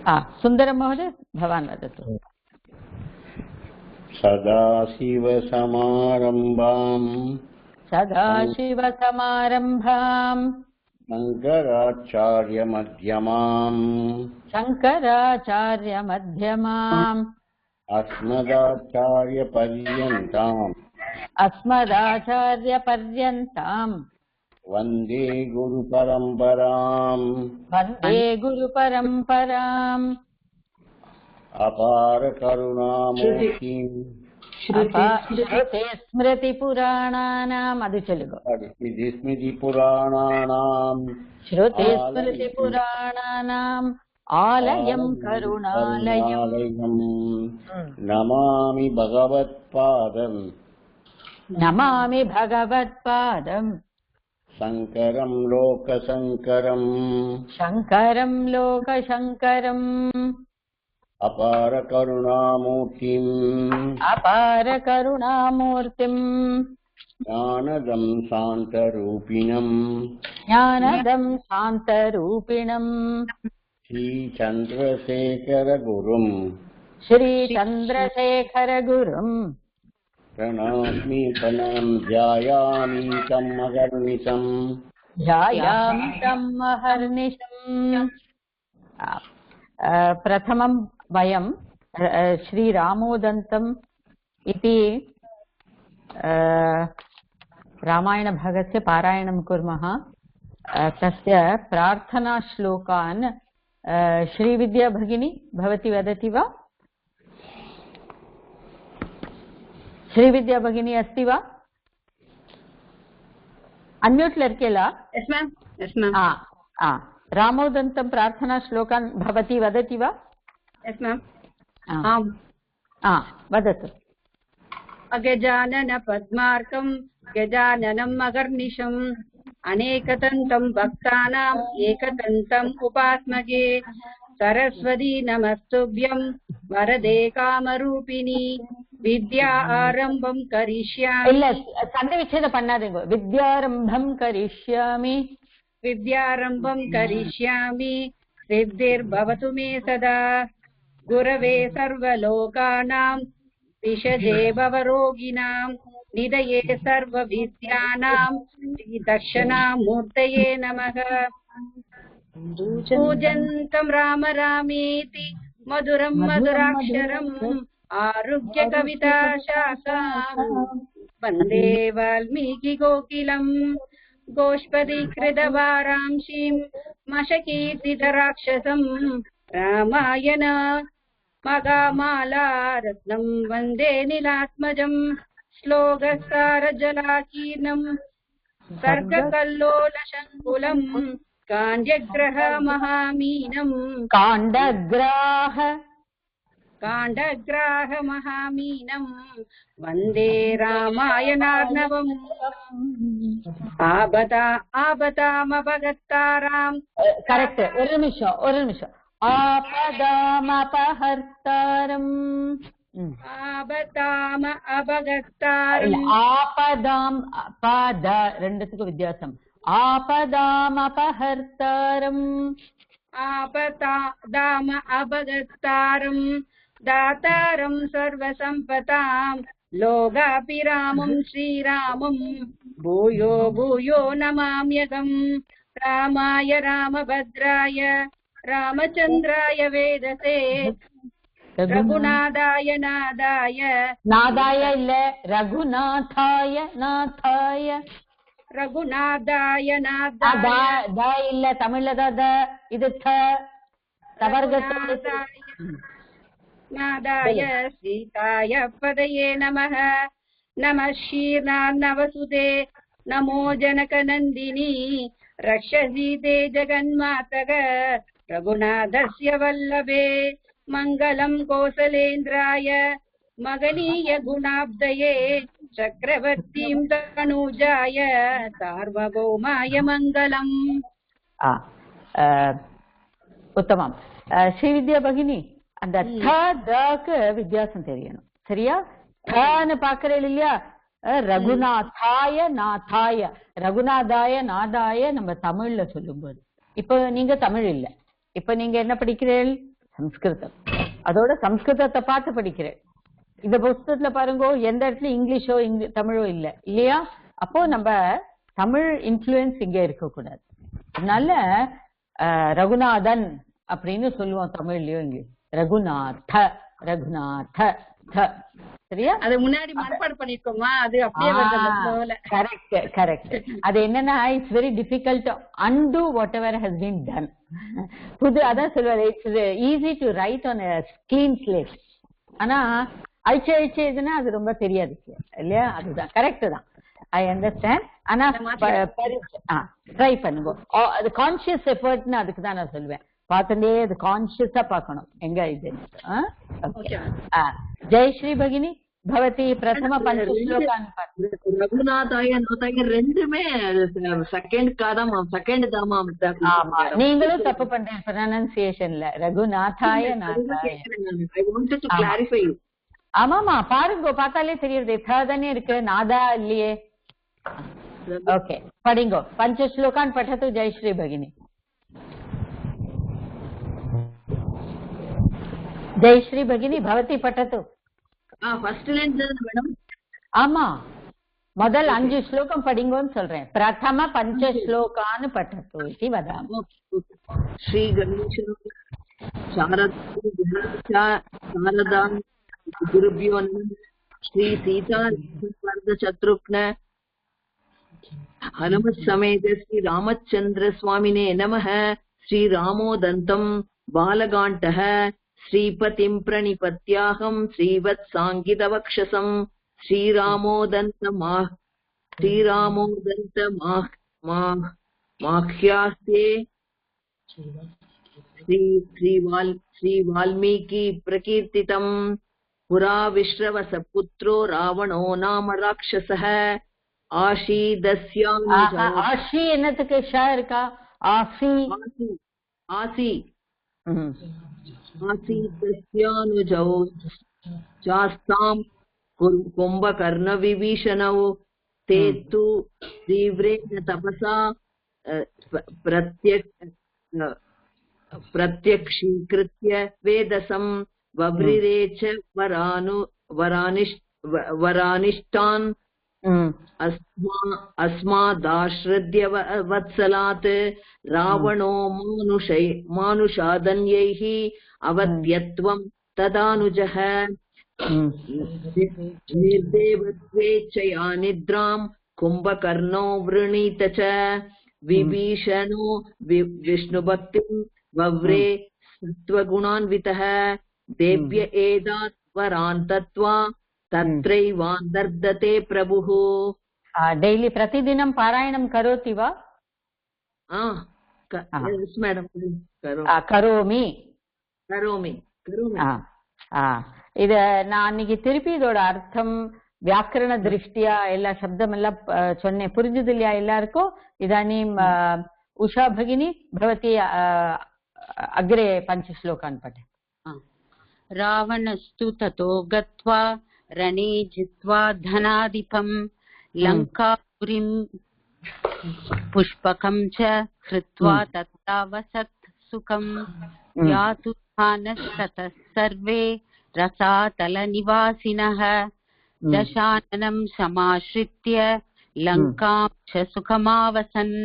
सुन्दरं महोदय भवान् वदतु। सदाशिवसमारम्भाम् शङ्कराचार्यमध्यमाम् अस्मदाचार्यपर्यन्ताम् वन्दे गुरुपरम्पराम् अपार करुणामूर्तिम् श्रुति स्मृतिपुराणानाम् आलयं करुणालयम् नमामि भगवत्पादम् शङ्करं लोकशङ्करम् अपार करुणामूर्तिम् ज्ञानदं शान्तरूपिणम् श्रीचन्द्रशेखरगुरुम् प्रणमामि ध्यायामि तम् अहर्निशम्। प्रथमं वयं श्रीरामोदन्तम् इति रामायणभागस्य पारायणं कुर्मः। तस्य प्रार्थनाश्लोकान् श्रीविद्या भगिनी भवती वदति वा? श्रीविद्या भगिनी अस्ति वा? अन्म्यूट् लर्केला? Yes ma'am. रामोदन्तं प्रार्थना श्लोकान् भवती वदति वा? Yes ma'am. वदतु। अगजानन पद्मार्कं गजाननम् अगर्निशम् अनेकदन्तं भक्तानाम् एकदन्तम् उपास्मगे सरस्वती नमस्तुभ्यं वरदे कामरूपिणी विद्या आरम्भं करिष्यामि। இல்ல சண்டை விச்சேதம் பண்ணாதீங்க. வித்யாரம்பம் கரிஷ்யாமி सिद्धिर्भवतु मे सदा गुरवे सर्वलोकानां विषजे भवरोगिणां निधये सर्वविद्यानां श्रीदक्षिणामूर्तये नमः। पूजन्तं राम रामेति मधुरं मधुराक्षरम् आरुह्य कविता शाखां वन्दे वाल्मीकि कोकिलम् गोष्पदीकृतवारांशीं मशकीर्तिधराक्षसम् रामायण मगामाला रत्नं वन्दे नीलात्मजम् श्लोकसारजलाकीर्णम् सर्गकल्लोलशङ्कुलम् काण्डग्रहमहामीनम् काण्डग्राहमहामीनम् वन्दे रामायणार्णवम्। आपदामपहर्ताराम् करेक्ट ஒரு நிமிஷம் ஆபதாமபஹர்த்தாரம் ஆபதாம் பத ரெண்டுத்துக்கு வித்தியாசம். आपदाम अपगत्तारं दातारं सर्वसम्पदां लोकाभिरामं श्रीरामं भूयो भूयो नमाम्यहम्। रामाय रामभद्राय रामचन्द्राय वेदसे रघुनाथाय नादाय இல்ல ரகுநாதாய रघुनाथाय இல்ல தமிழ்ல இது नादाय सीताय पदये नमः। नमः शीर्णान्नवसुते नमो जनकनन्दिनी रक्षसीते जगन्मातः रघुनाथस्य वल्लभे मङ्गलं कौसलेन्द्राय मगनीय गुणाब्दये चक्रवर्तीं तनूजाय सार्वभौमाय मङ्गलम्। उत्तमं। श्रीविद्या भगिनी அந்த தக்கு வித்தியாசம் தெரியணும். சரியா? தன்னு பாக்குறேன் இல்லையா? ரகுநாதாய நாதாய ரகுநாதாய நாதாய நம்ம தமிழ்ல சொல்லும்போது, இப்ப நீங்க தமிழ் இல்ல, இப்ப நீங்க என்ன படிக்கிறீர்கள்? சம்ஸ்கிருதம். அதோட சம்ஸ்கிருதத்தை பார்த்து படிக்கிறேன். இந்த புஸ்தகத்துல பாருங்க, எந்த இடத்துல இங்கிலீஷோ தமிழோ இல்ல இல்லையா? அப்போ நம்ம தமிழ் இன்ஃப்ளூயன்ஸ் இங்க இருக்கக்கூடாது. அதனால ரகுநாதன் அப்படின்னு சொல்லுவோம் தமிழ்லயோ இங்கிலீஷ். ரகுநாத சரியா? அது முன்னாடி மனப்பாடம் பண்ணிருக்கோமா, அது அப்படியே வருது. கரெக்ட். அது என்னன்னா, it's very difficult to and what ever has been done. அதான் சொல்லுவாரு, it's easy to right on clean slate. ஆனா அழிச்சு இதுன்னா அது ரொம்ப தெரியாது இல்லையா? அதுதான் கரெக்ட் தான், ஐ அண்டர்ஸ்டாண்ட். ஆனா ட்ரை பண்ணுங்க. அது கான்சியஸ் எஃபர்ட்னு அதுக்கு தான் நான் சொல்லுவேன். பார்த்துட்டே அது கான்சியஸா பார்க்கணும் எங்க இது. ஜெயஸ்ரீ பகினி பவதி பிரதம பஞ்ச ஸ்லோகான் ரகுநாதாய நாதாய ரெண்டுமே செகண்ட் தாமா. நீங்களும் தப்பு பண்றீங்க ப்ரொனன்சியேஷன்ல. ரகுநாதாய நாதாய. I wanted to clarify you. ஆமாமா, பாருங்க, பார்த்தாலே தெரியுது. தானே இருக்கு, நாதா இல்லையே. ஓகே, படிங்கோ. பஞ்ச ஸ்லோகான் பठतु ஜெயஸ்ரீ பகினி. ஜெயஸ்ரீ பகினி பவதி பठतु. First line madam. ஆமா, முதல் 5 ஸ்லோகம் படிங்கோன்னு சொல்றேன். பிரதம பஞ்ச ஸ்லோகான் பठतु इति वदामि. ஸ்ரீ கணேஷ சாரதா குருபியோ நமः. ஸ்ரீ சீதா சத்ருக்ன हनुमत् समेत श्री रामचंद्र स्वामिने नमः. श्री रामोदन्तं बालगाण्टः श्रीपतिं प्रणिपत्याहं श्रीवत्साङ्गितवक्षसं. श्रीरामोदन्तमाह्यास्ते श्री वाल्मीकि प्रकीर्तितं. पुरा विश्रवस पुत्रो रावणो नाम राक्षसः. ஆஷி என்னத்துக்கு ஷா இருக்கா? ஆசி தஸ்யானுஜௌ சாஸ்தாம் கும்பகர்ண விபீஷணௌ தேத்து தீவ்ரேண தபசா பிரத்யக்ஷீக்ருத்ய வேதசம் வவ்ரிரேச்ச வரானிஷ்டான் अस्मादाश्रद्य वत्सलात्. रावणो मानुषादन्यैः अवध्यत्वं तदानुजः. निर्देवत्वेच्छया निद्रां कुम्भकर्णो वृणीत च. विभीषणो विष्णुभक्तिं वव्रे सत्त्वगुणान्वितः. देव्य एदात् वरान् दत्त्वा तत्रैवान्तर्दते प्रभुः. डेली प्रतिदिनं पारायणं करोति वा? மேடம் கரோமி. இத நான் அன்னைக்கு திருப்பி இதோட அர்த்தம் வியாக்கரண திருஷ்டியா எல்லா சப்தம் எல்லாம் சொன்னேன். புரிஞ்சது இல்லையா எல்லாருக்கும்? இதானீம் உஷா भगिनी भवती अग्रे 5 श्लोकान् पठ. रावणस्तु ततो गत्वा रणे जित्वा धनाधिपं. लङ्कापुरीं पुष्पकं च कृत्वा तत्रावसत् सुखं. यातुस्थानस्ततः सर्वे रसातलनिवासिनः. दशाननं समाश्रित्य लङ्कां च सुखमावसन्.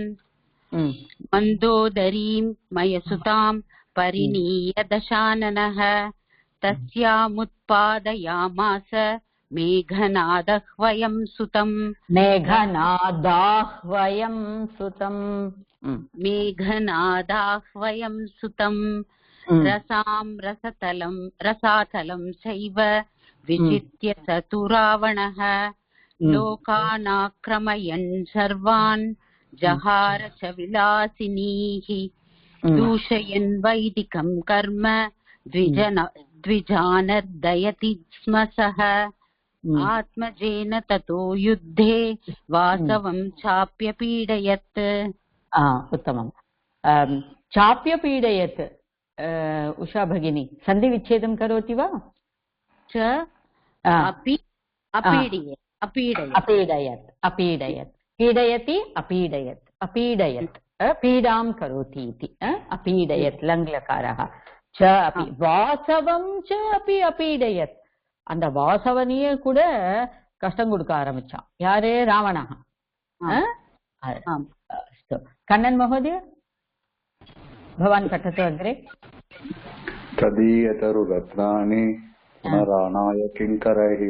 मन्दोदरीं मयसुतां परिणीय दशाननः. तस्यामुत्पादयामास मेघनादह्वयं सुतम्. रसातलं चैव विचित्य स तु रावणः. लोकानाक्रमयन् सर्वान् जहार च विलासिनीः. दूषयन् वैदिकं कर्म द्विजानर्दयति स्म सः. आत्मजेन ततो युद्धे वासवं चाप्यपीडयत्. उत्तमम्. चाप्यपीडयत् उषा भगिनी सन्धि विच्छेदं करोति वा? च अपीडयत् पीडयति अपीडयत् पीडां करोति इति. अपीडयत् लङ्लकारः. ச அபி வாசவம் ச அபி அபீடயத். அந்த வாசவனையே கூட கஷ்டம் கொடுக்க ஆரம்பிச்சான். யாரு? ராவணா. கண்ணன் மहोदय भवान् पठतु अग्रे. तदीयतरुरत्नानि पुनरानाय किङ्करैः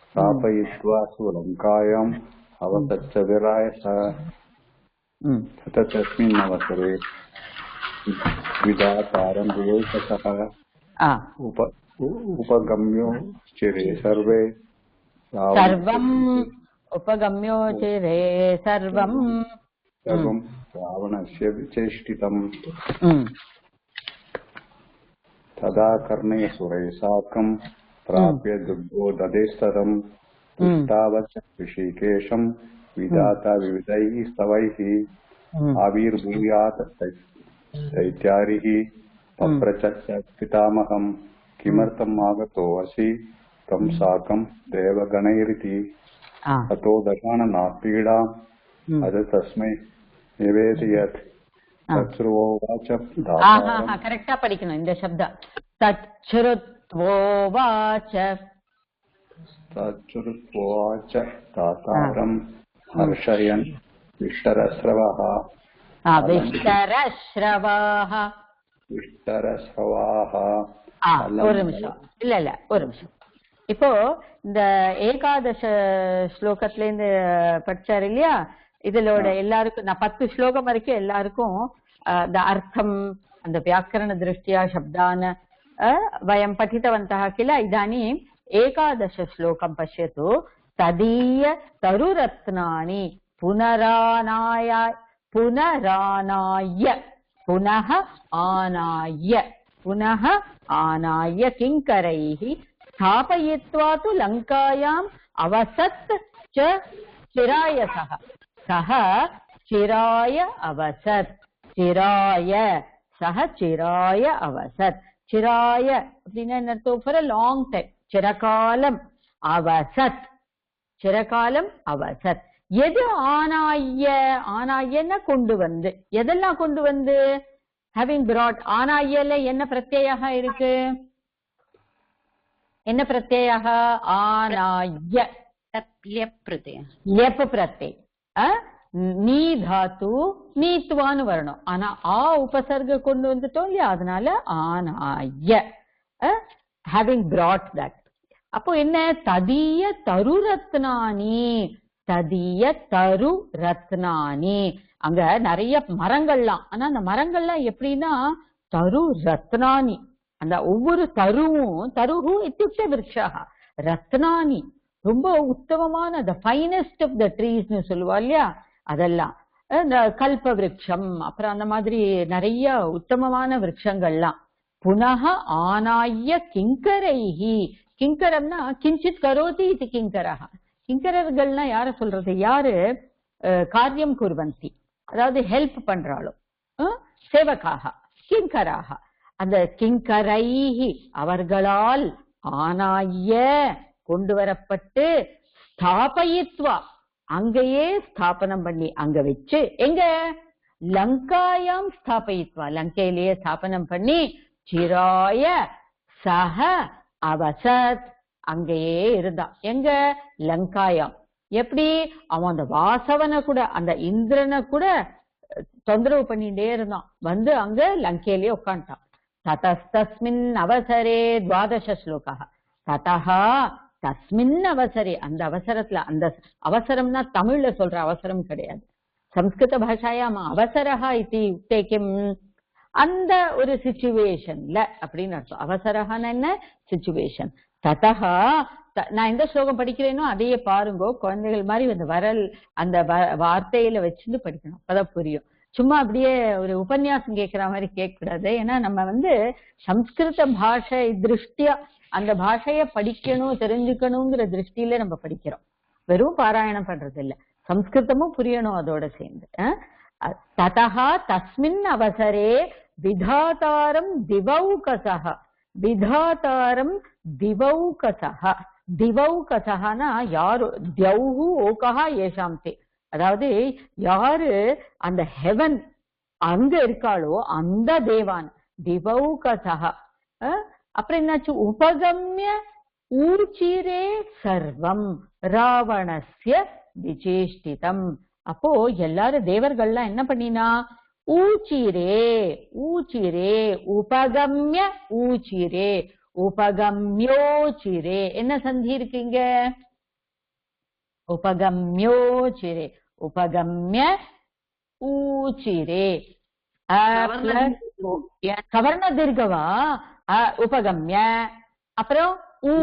स्थापयित्वा सुलङ्कायाम् अवतच्च विरायसः. तस्मिन् अवसरे विधातारं विवेकसः उपगम्यो चिरे सर्वे सर्वम् उपगम्यो चिरे सर्वम् रावणस्य विचेष्टितम्. तदा कर्णेसुरैः साकं प्राप्य दुर्गो ददेस्तरम् तावच्च ऋषिकेशं विधाता विविधैः स्तवैः आविर्भूयात् दैत्यारिः पप्रचच्च पितामहं किमर्थम् आगतोऽसि तं साकं देवगणैरिति. ततो दशाननात् पीडाम् अद तस्मै निवेदयत्. तच्छ्रुत्वोवाच करेक्टा படிக்கணும் இந்த शब्द. तच्छ्रुत्वोवाच तातारं हर्षयन् विष्टरस्रवः ஒரு நிமிஷம் இல்ல ஒரு நிமிஷம். இப்போ இந்த ஏகாதச ஸ்லோகத்துல இருந்து படிச்சாரு இல்லையா, இதுலோட எல்லாருக்கும் நான் 10 ஸ்லோகம் வரைக்கும் எல்லாருக்கும் அந்த அர்த்தம் அந்த வியாக்கரண திருஷ்டியா शब्दान् वयं पठितवन्तः किल. इदानीम् एकादश श्लोकं पश्यतु. तदीय तरुरत्नानि पुनरानाय पुनः आनाय किङ्करैः स्थापयित्वा तु लङ्कायाम् अवसत् च चिरायसः. सः चिराय अवसत्. सः चिराय अवसत्. चिराय அப்படின்னா என்ன அர்த்தம்? For a long time, சிரகாலம். அவசத் சிரகாலம் அவசத். எது ஆனாயன கொண்டு வந்து, எதெல்லாம் கொண்டு வந்து? having brought. ஆனாயல என்ன பிரத்யயாக இருக்கு? என்ன பிரத்யயாக? ஆனாய லேப் பிரத்ய. நீ தாத்து நீத்வான்னு வரணும். ஆனா உபசர்க கொண்டு வந்துட்டோம் இல்லையா, அதனால ஆனாய having brought that. அப்போ என்ன? ததிய தரு ரத்னானி. ததிய தரு ரத்னானி. அங்க நிறைய மரங்கள்லாம். ஆனா அந்த மரங்கள்லாம் எப்படின்னா தரு ரத்னானி. அந்த ஒவ்வொரு தருவும் தருஹு இத்யுக்த விருக்ஷா ரத்னானி ரொம்ப உத்தமமான the finest of the trees னு சொல்லுவா இல்லையா, அதெல்லாம் இந்த கல்ப விருட்சம் அப்புறம் அந்த மாதிரி நிறைய உத்தமமான விருட்சங்கள்லாம். புனः ஆனாய கிங்கரைஹி. கிங்கரம்னா கிஞ்சித் கரோதி இது கிங்கரஹ. கிங்கரர்கள்னா யார சொல்றது? யாரு காரியம் குர்வந்தி, அதாவது ஹெல்ப் பண்றாளோ சேவகாக கிங்கராக. அந்த கிங்கரைஹி அவர்களால் ஆனாய கொண்டு வரப்பட்டு ஸ்தாபயித்வா அங்கேயே ஸ்தாபனம் பண்ணி அங்க வச்சு, எங்க? லங்காயாம் ஸ்தாபயித்வா லங்கையிலேயே ஸ்தாபனம் பண்ணி சிராய சஹ அவசத் அங்கேயே இருந்தான். எங்க? லங்காயாம். எப்படி? அவன் அந்த வாசவனை கூட அந்த இந்திரனை கூட தொந்தரவு பண்ணிட்டே இருந்தான். வந்து அங்க லங்கையிலேயே உட்காந்துட்டான். ததஸ்தஸ்மின் அவசரே 12 ஸ்லோகா. ததஹா தஸ்மின் அவசரே அந்த அவசரத்துல, அந்த அவசரம்னா தமிழ்ல சொல்ற அவசரம் கிடையாது, சம்ஸ்கிருத பாஷாயாம் அவசரஹா இதி உக்தேகிம் அந்த ஒரு சிச்சுவேஷன்ல அப்படின்னு அர்த்தம். அவசரஹான்னு என்ன? சிச்சுவேஷன். ததஹா நான் எந்த ஸ்லோகம் படிக்கிறேனோ அதையே பாருங்கோ, குழந்தைகள் மாதிரி அந்த வரல் அந்த வார்த்தையில வச்சுட்டு படிக்கணும், அப்பதான் புரியும். சும்மா அப்படியே ஒரு உபன்யாசம் கேட்கிற மாதிரி கேட்க கூடாது. ஏன்னா நம்ம சம்ஸ்கிருத பாஷை திருஷ்டியா அந்த பாஷைய படிக்கணும் தெரிஞ்சுக்கணுங்கிற திருஷ்டியில நம்ம படிக்கிறோம், வெறும் பாராயணம் பண்றது இல்ல, சம்ஸ்கிருதமும் புரியணும் அதோட சேர்ந்து. ததஹா தஸ்மின் அவசரே விதாதாரம் திவௌகசஹ. விதாதாரம் திவௌகசஹ. திவௌகசஹனா யாரு? தியௌஹு ஓகஹா ஏஷாம் தே. அதாவது யாரு அந்த ஹெவன் அங்க இருக்காளோ அந்த தேவான், திவௌகசஹ. அப்புறம் என்னாச்சு? உபகம்ய ஊச்சிரே சர்வம் ராவணஸ்ய விசேஷ்டிதம். அப்போ எல்லாரும் தேவர்கள்லாம் என்ன பண்ணினா? ஊச்சிரே ஊச்சிரே உபகம்ய ஊச்சிரே உபகம்யோச்சிரே. என்ன சந்தி இருக்கீங்க? உபகம்யோச்சிரே உபகம்ய ஊச்சிரே. சவர்ண தீர்க்கவா? உபகம்ய. அப்புறம் ஊ.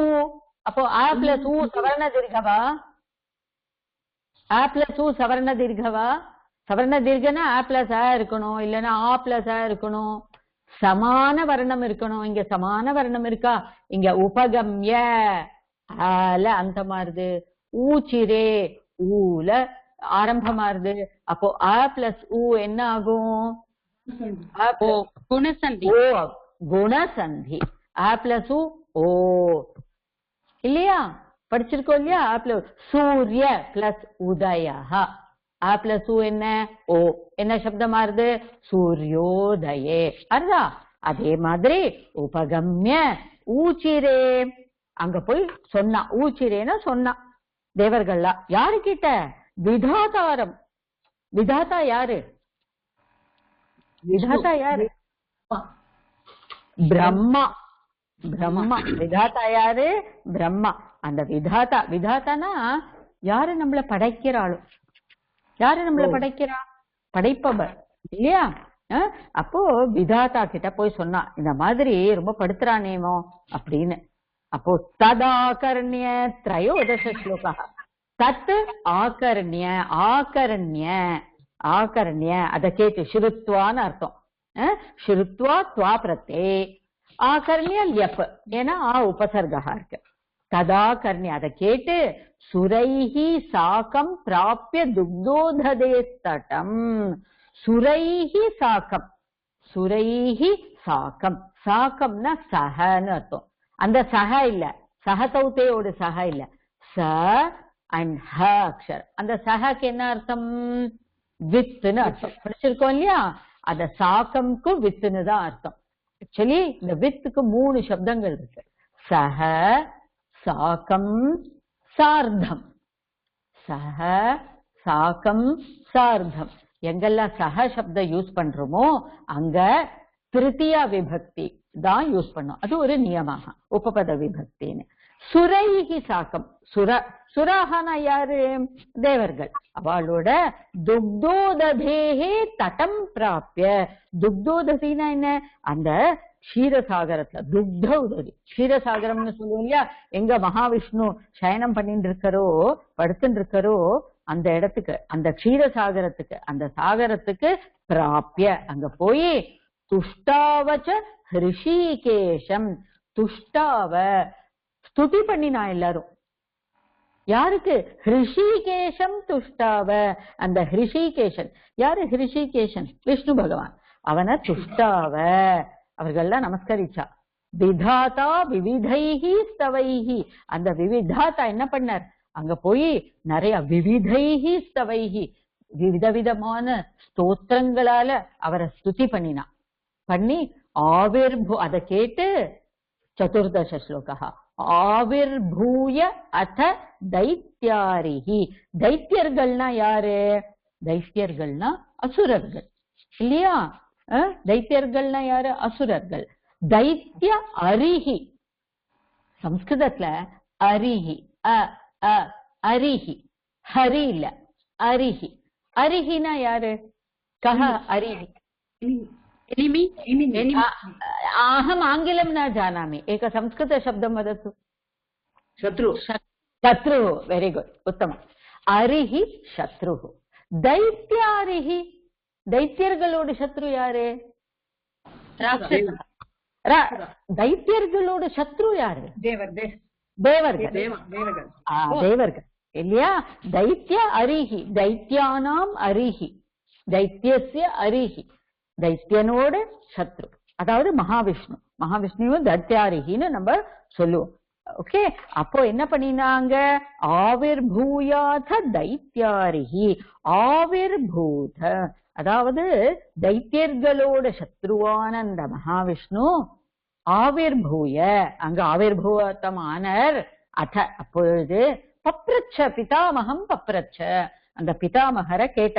அப்போ ஆ பிளஸ் ஊ சவர்ண தீர்க்கவா? ஆ பிளஸ் ஊ சவர்ண தீர்க்கவா? சவர்ண தீர்க்கனா ஆ பிளஸ் ஆ இருக்கணும், இல்லைன்னா ஆ பிளஸ் ஆ இருக்கணும். சமான வர்ணம் இருக்கணும். இங்க சமான வர்ணம் இருக்கா? இங்க உபகம்ய ஆல அந்தமாறுது, ஊச்சிரே ஊல ஆரம்பமாறுது. அப்போ ஆ பிளஸ் ஊ என்ன ஆகும்? குணசந்தி. ஓ குணசந்தி. ஆ பிளஸ் ஊ ஓ இல்லையா? படிச்சிருக்கோம் இல்லையா? ஆ பிளஸ் சூரிய பிளஸ் உதயா. ஆ பிளஸ் ஊ என்ன? ஓ. என்ன சப்தமாறுது? சூரியோதயே. அர்தா? அதே மாதிரி உபகம்ய ஊச்சிரே. அங்க போய் சொன்னா, ஊச்சிரேன்னு சொன்னா தேவர்கள்லாம். யாரு கிட்ட? விதாதாரம். விதாதா யாரு? விதாதா யாரு? பிரம்மா. பிரம்மா. விதாதா யாரு? பிரம்மா. அந்த விதாதா. விதாதானா யாரு நம்மள படைக்கிறாளும்? யாரு நம்மள படைக்கிறா? படைப்பவர் இல்லையா? அப்போ விதாதா கிட்ட போய் சொன்னா, இந்த மாதிரி ரொம்ப படுத்துறானேமோ அப்படின்னு. அப்போ ததாகர்ணிய த்ரயோதச ஸ்லோகா. தத் ஆகர்ணிய ஆகரண்ய ஆகரண்ய அத கேட்டு ஸ்ருத்வான்னு அர்த்தம். ஸ்ருத்வா த்வா பிரத்யே ஆகர்ணிய ல்யப். ஏன்னா ஆ உபசர்கா இருக்கு. ததாகர்ணிய அதை கேட்டு சுரைஹி சாக்கம் பிராப்ய துக்தோததே தடம். சுரைஹி சாக்கம். சுரைஹி சாக்கம். சாக்கம்னா சஹன்னு அர்த்தம். அந்த சஹ இல்ல, சஹதௌதேயோட சஹ இல்ல, ச அண்ட் ஹ அக்ஷர். அந்த சஹக்கு என்ன அர்த்தம்? வித்துன்னு அர்த்தம். படிச்சிருக்கோம் இல்லையா? அந்த சாக்கம்க்கு வித்துன்னு தான் அர்த்தம். ஆக்சுவலி இந்த வித்துக்கு 3 சப்தங்கள் இருக்கு. சஹ, சாக்கம், சார்த்தம். சஹ, சாக்கம், சார்த்தம். எங்கெல்லாம் சஹ சப்தம் யூஸ் பண்றோமோ அங்க திருத்தியா விபக்தி தான் யூஸ் பண்ணோம். அது ஒரு நியமாக உபபத விபக்தின்னு. சுரைஹி சாக்கம். சுராகனா யாரு? தேவர்கள். அவளோட துக்தோததேஹே தடம் பிராப்ய. துக்தோததினா என்ன? அந்த க்ஷீரசாகரத்துல துக்த உதவி. க்ஷீரசாகரம்னு சொல்லுவோம் இல்லையா? எங்க மகாவிஷ்ணு சயனம் பண்ணிட்டு இருக்காரோ, படுத்துட்டு இருக்காரோ, அந்த இடத்துக்கு, அந்த க்ஷீரசாகரத்துக்கு, அந்த சாகரத்துக்கு பிராப்ய அங்க போய் துஷ்டாவச்ச ஹிருஷிகேஷம். துஷ்டாவ ஸ்துதி பண்ணினா எல்லாரும். யாருக்கு? ஹிருஷிகேஷம் துஷ்டாவ. அந்த ஹிருஷிகேஷன் யாரு? ஹிருஷிகேஷன் விஷ்ணு பகவான். அவனை துஷ்டாவ அவர்கள்லாம் நமஸ்கரிச்சா. விதாதா விவிதைஹி ஸ்தவைஹி. அந்த விவிதாத்தா என்ன பண்ணார்? அங்க போய் நிறைய விவிதைஹி ஸ்தவைஹி விதவிதமான ஸ்தோத்திரங்களால அவரை ஸ்துதி பண்ணினா. பண்ணி ஆவிர்பூ அதை கேட்டு சதுர்தச ஸ்லோகா ஆவிர்பூய அத தைத்யாரிஹி. தைத்தியர்கள்னா யாரு? தைத்தியர்கள்னா அசுரர்கள் இல்லையா? தைத்தியர்கள்னா யாரு? அசுரர்கள். தைத்ய அரிஹி. சம்ஸ்கிருதத்துல அரிஹி அரிஹி ஹரி இல்ல அரிஹி. அரிஹினா யாரு? கஹ அரிஹி? अहम आंगिलं न जानामि. एक संस्कृत शब्दं वदतु. शत्रु. शत्रु. Very good. उत्तमम्. अरिहि शत्रुः. दैत्यारिहि. दैत्यர்களோட சத்ரு யாரு? தைத்தியர்களோட சத்ரு யாரு? தேவர்கள். தேவர்கள் இல்லையா? தைத்ய அரிஹி. தைத்யானாம் அரிஹி. தைத்தியஸ்ய அரிஹி. தைத்தியனோட சத்ரு. அதாவது மகாவிஷ்ணு. மகாவிஷ்ணுவும் தைத்யாரிஹின்னு நம்ம சொல்லுவோம். ஓகே. அப்போ என்ன பண்ணினாங்க? ஆவிர்பூயாத தைத்யாரிஹி. ஆவிர்பூத அதாவது தைத்தியர்களோட சத்ருவான அந்த மகாவிஷ்ணு ஆவிர்பூய அங்க ஆவிர்பூவத்தமானர் அத அப்பொழுது பப்ரச்ச பிதாமகம் பப்ரச்ச அந்த பிதாமகரை கேட்ட.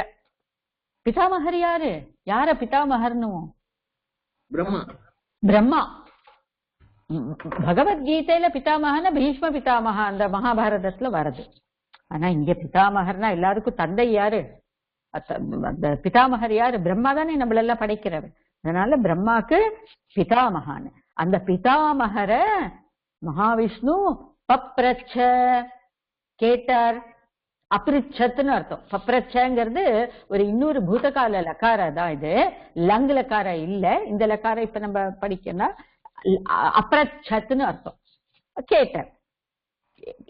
பிதாமகர் யாரு? யார பிதாமகர்னு? பிரம்மா. பகவத்கீதையில பிதாமகன பீஷ்ம பிதாமக அந்த மகாபாரதத்துல வருது. ஆனா இங்க பிதாமகர்னா எல்லாருக்கும் தந்தை யாரு? அந்த பிதாமகர் யாரு? பிரம்மா தானே நம்மளெல்லாம் படைக்கிறவர். அதனால பிரம்மாக்கு பிதாமகான். அந்த பிதாமகர மகாவிஷ்ணு பப்ரச்ச கேட்டார். அப்ரிச்சத்துன்னு அர்த்தம். பப்ரச்சங்கிறது ஒரு இன்னொரு பூதகால லக்கார தான். இது லங் லக்கார இல்ல. இந்த லக்கார இப்ப நம்ம படிக்கணும். அப்ரச்சத்துன்னு அர்த்தம். கேட்டார்.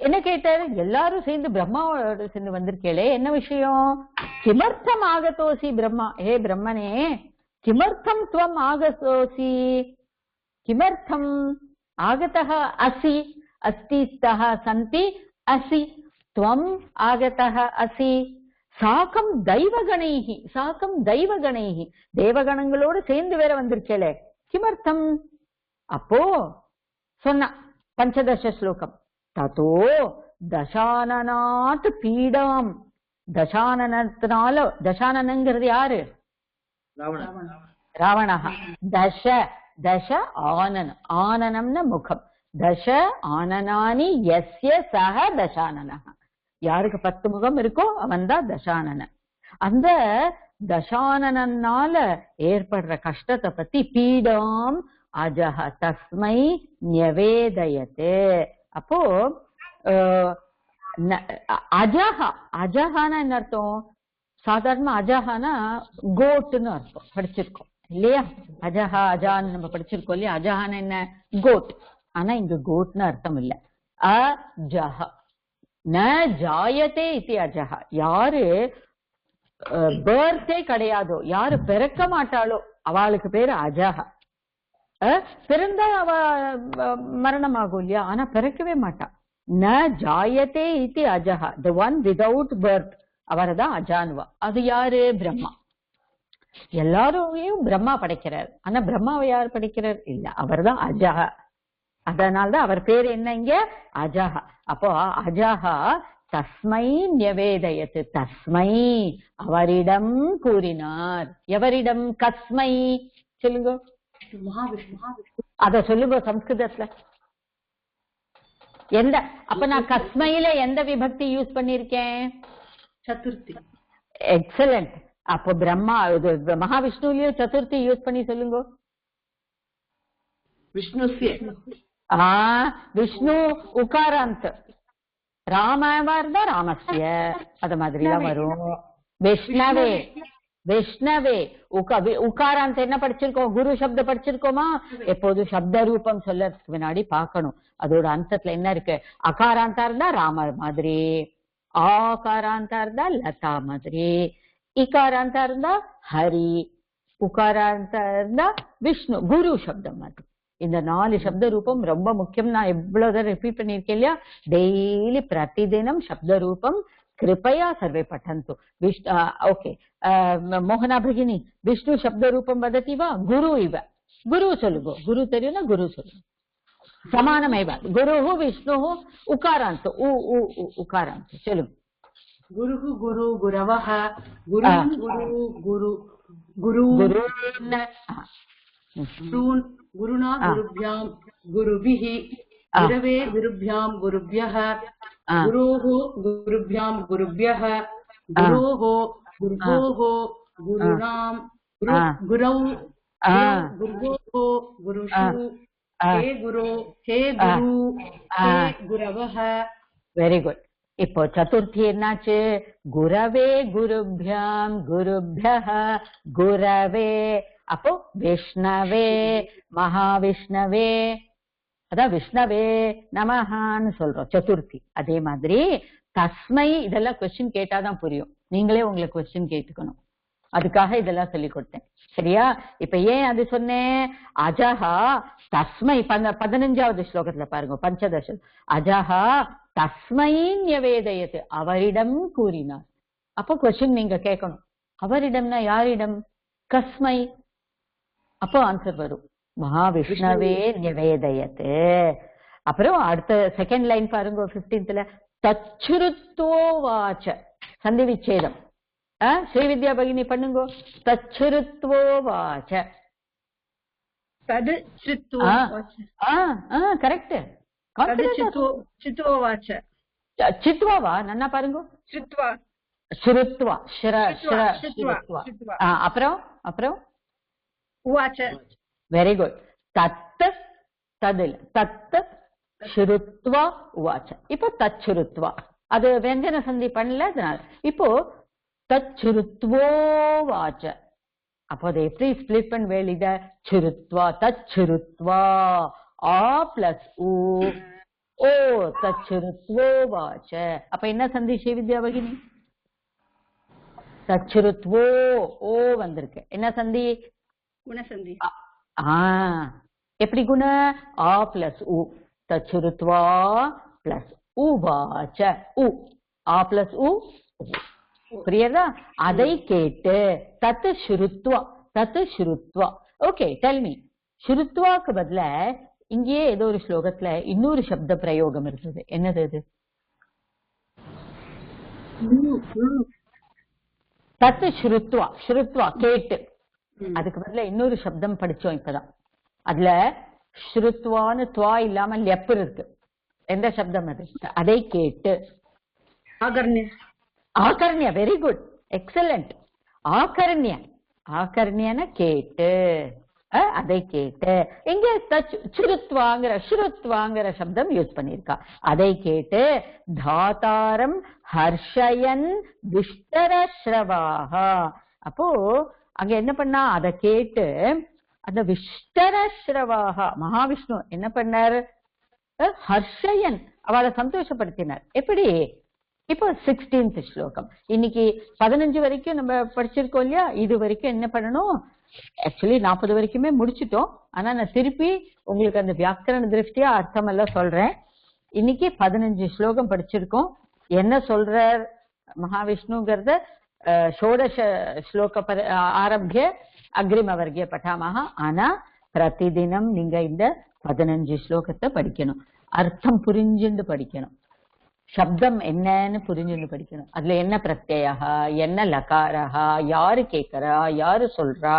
என்ன கேட்டார்? எல்லாரும் சேர்ந்து பிரம்மாவோட சேர்ந்து வந்திருக்கேளே, என்ன விஷயம்? கிமர்த்தம் ஆகதோசி பிரம்மா. ஹே பிரம்மனே, கிமர்த்தம் துவம் ஆகதோசி? கிமர்த்தம் ஆகதः அசி அஸ்தி ஸ்தः சந்தி அசி त्वम् आगतः असि साकं दैवगणैः साकं दैवगणैः தேவகணங்களோடு சேர்ந்து வேற வந்திருக்கேளே, கிமர்த்தம்? அப்போ சொன்ன பஞ்சதச ஸ்லோகம். ததோ தசானனாத் பீடாம். தசானனத்தினால, தசானனங்கிறது யாரு? ராவணஹ. தச தச ஆனனம். ஆனனம்னா முகம். தச ஆனனானி யஸ்ய சஹ தசானனஹ. யாருக்கு 10 முகம் இருக்கோ அவன் தான் தசானனன். அந்த தசானனால ஏற்படுற கஷ்டத்தை பத்தி பீடாம் அஜஹ தஸ்மை நிவேதயதே. அப்போ அஜஹா, அஜஹானா என்ன அர்த்தம்? சாதாரண அஜஹானா கோட்டுன்னு அர்த்தம், படிச்சிருக்கோம் இல்லையா? அஜஹா அஜான்னு நம்ம படிச்சிருக்கோம் இல்லையா? அஜஹானா என்ன? கோட். ஆனா இங்க கோட்னு அர்த்தம் இல்ல. அஜஹ ந ஜாயதே இது அஜஹ. யாரு பர்த்தே கிடையாதோ, யாரு பிறக்க மாட்டாளோ அவளுக்கு பேரு அஜஹ. பிறந்தா அவ மரணமாகும் இல்லையா? ஆனா பிறக்கவே மாட்டா. ந ஜாயதே இது அஜஹ. தி ஒன் விதவுட் பர்த், அவர்தான் அஜானுவா. அது யாரு? பிரம்மா. எல்லாரையும் பிரம்மா படைக்கிறார். ஆனா பிரம்மாவை யார் படைக்கிறார்? இல்ல, அவர் தான் அஜஹ. அதனால்தான் அவர் பேரு என்ன இங்க? அஜஹ. அப்போ அஜஹ தஸ்மை நிவேதயத்து. தஸ்மை அவரிடம் கூறினார். எவரிடம்? கஸ்மை சொல்லுங்க. அத சொல்லுங்க சம்ஸ்கிருதத்துல. எந்த? அப்ப நான் கஸ்மையில எந்த விபக்தி யூஸ் பண்ணிருக்கேன்? சதுர்த்தி. எக்ஸலண்ட். அப்போ பிரம்மா மகாவிஷ்ணுலயும் சதுர்த்தி யூஸ் பண்ணி சொல்லுங்க. விஷ்ணுஸ்ய. விஷ்ணு உகாராந்த். ராமவா இருந்தா ராமஸ்ய, அது மாதிரி எல்லாம் வரும். விஷ்ணவே. விஷ்ணவே உகாராந்த் என்ன படிச்சிருக்கோம்? குரு சப்த படிச்சிருக்கோமா? எப்போதும் சப்த ரூபம் சொல்லறதுக்கு முன்னாடி பாக்கணும் அதோட அந்தத்துல என்ன இருக்கு. அகாராந்தா இருந்தா ராம மாதிரி, ஆகாராந்தா இருந்தா லதா மாதிரி, இகாராந்தா இருந்தா ஹரி, உகாராந்தா இருந்தா விஷ்ணு, குரு சப்தம் மாதிரி. இந்த 4 சப்த ரூபம் ரொம்ப முக்கியம். நான் எவ்வளவு தடவை ரிப்பீட் பண்ணிருக்கேன் இல்லையா? டெய்லி பிரதிதினம் சப்த ரூபம் கிருப்பையா சர்வே பட்டந்து. ஓகே மோகனா பகினி, விஷ்ணு சப்த ரூபம் வதத்தி வா? குரு இவ. குரு சொல்லுங்க. குரு தெரியும்னா குரு சொல்லுங்க. சமானமேவ. குரு விஷ்ணு உகாராந்த். உகாராந்த் சொல்லுங்க. குரு குரு குரவஹ. குரு குரு குரு குரு குருணா குருभ्याम गुरुभिः गुरवे गुरुभ्याम गुरुभ्यः गुरोः गुरुभ्याम गुरुभ्यः गुरोः गुरुभोः गुरुणां गुरौ गुरुभोः गुरुषु हे गुरु हे गुरु हे गुरवः. Very good. இப்போ சதுர்த்தி என்னாச்சு? குரவே குருभ्याम गुरुभ्यः गुरवे. அப்போ விஷ்ணவே மகாவிஷ்ணவே, அதான் விஷ்ணவே நமஹான்னு சொல்றோம் சதுர்த்தி. அதே மாதிரி தஸ்மை, இதெல்லாம் கொஸ்டின் கேட்டாதான் புரியும். நீங்களே உங்களுக்கு கொஸ்டின் கேட்டுக்கணும். அதுக்காக இதெல்லாம் சொல்லி கொடுத்தேன். சரியா? இப்ப ஏன் அது சொன்னேன்? அஜஹா தஸ்மை 15வது ஸ்லோகத்துல பாருங்க, பஞ்சதச. அஜஹா தஸ்மை நிவேதயத்து, அவரிடம் கூறினார். அப்போ கொஸ்டின் நீங்க கேட்கணும். அவரிடம்னா யாரிடம்? கஸ்மை. அப்போ ஆன்சர் வரும் மகாவிஷ்ணவே நிவேதயத்து. அப்புறம் அடுத்த செகண்ட் லைன் பாருங்க 15th தச்சுருத்வோவாச்ச. சந்தி விச்சேதம். ஸ்ரீவித்யா பகினி பண்ணுங்க. தச்சுருத்வோவாச்ச. தது சித்வோவாச்ச. கரெக்ட். சித்வோவாச்ச. சித்வாவா நன்னா பாருங்க. சித்வா ஸ்ருத்வா. ஸ்ருத்வா. அப்புறம் அப்புறம் உவாச்ச. Very good. தத் ததில் தத் ஸ்ருத்வா உவாச்ச. இப்போ தச்சுருத்வா அது வெஞ்சன சந்தி பண்ணல அதனால. இப்போ தச்சுருத்வோவாச்ச. அப்போ அதை எப்படி ஸ்பிளிட் பண்ண வேண்டியத? சுருத்வா தச்சுருத்வா ஆ பிளஸ் ஊ ஓ தச்சுருத்வோவாச்ச. அப்ப என்ன சந்தி ஸ்ரீவித்யா பகினி? தச்சுருத்வோ ஓ வந்திருக்கு. என்ன சந்தி? குணசந்தி. எப்படி குண? ஆ பிளஸ் உ. தச்சுருத்வா பிளஸ் உவாச்ச. உ ஆ பிளஸ் உ. புரியுதா? அதை கேட்டு தத்து ஸ்ருத்வா. தத்து ஸ்ருத்வா. Okay tell me. ஸ்ருத்வாக்கு பதில இங்கேயே ஏதோ ஒரு ஸ்லோகத்துல இன்னொரு சப்த பிரயோகம் இருக்குது. என்னது அது? தத்து ஸ்ருத்வா. ஸ்ருத்வா கேட்டு. அதுக்கு பதில இன்னொரு சப்தம் படிச்சோம் இப்பதான். அதுல ஸ்ருத்வான்னு துவா இல்லாம லெப் இருக்கு. எந்த சப்தம் அது? அதை கேட்டு. ஆகர்ணிய. ஆகர்ணிய. Very good. எக்ஸலண்ட். ஆகர்ணிய. ஆகர்ணியன கேட்டு. அதை கேட்டு. எங்க சுருத்வாங்கிற ஸ்ருத்வாங்கிற சப்தம் யூஸ் பண்ணிருக்கா. அதை கேட்டு தாதாரம் ஹர்ஷயன் விஷ்டரஸ்ரவாக. அப்போ அங்க என்ன பண்ணா? அதை கேட்டு அந்த விஷ்டரஸ்ரவாக மகாவிஷ்ணு என்ன பண்ணார்? ஹர்ஷயன் அவளை சந்தோஷப்படுத்தினார். எப்படி? இப்போ 16th ஸ்லோகம். இன்னைக்கு 15 வரைக்கும் நம்ம படிச்சிருக்கோம் இல்லையா? இது வரைக்கும் என்ன பண்ணணும்? ஆக்சுவலி 40 வரைக்குமே முடிச்சிட்டோம். ஆனா நான் திருப்பி உங்களுக்கு அந்த வியாக்கரண திருஷ்டியா அர்த்தம் எல்லாம் சொல்றேன். இன்னைக்கு 15 ஸ்லோகம் படிச்சிருக்கோம். என்ன சொல்றார் மகாவிஷ்ணுங்கிறத ஷோடச ஸ்லோக ஆரம்பிய அக்ரிம வர்க்கிய பட்டாமஹா. ஆனா பிரதிதினம் நீங்க இந்த 15 ஸ்லோகத்தை படிக்கணும். அர்த்தம் புரிஞ்சுண்டு படிக்கணும். சப்தம் என்னன்னு புரிஞ்சுண்டு படிக்கணும். அதுல என்ன பிரத்யா, என்ன லகாரா, யாரு கேட்கறா, யாரு சொல்றா,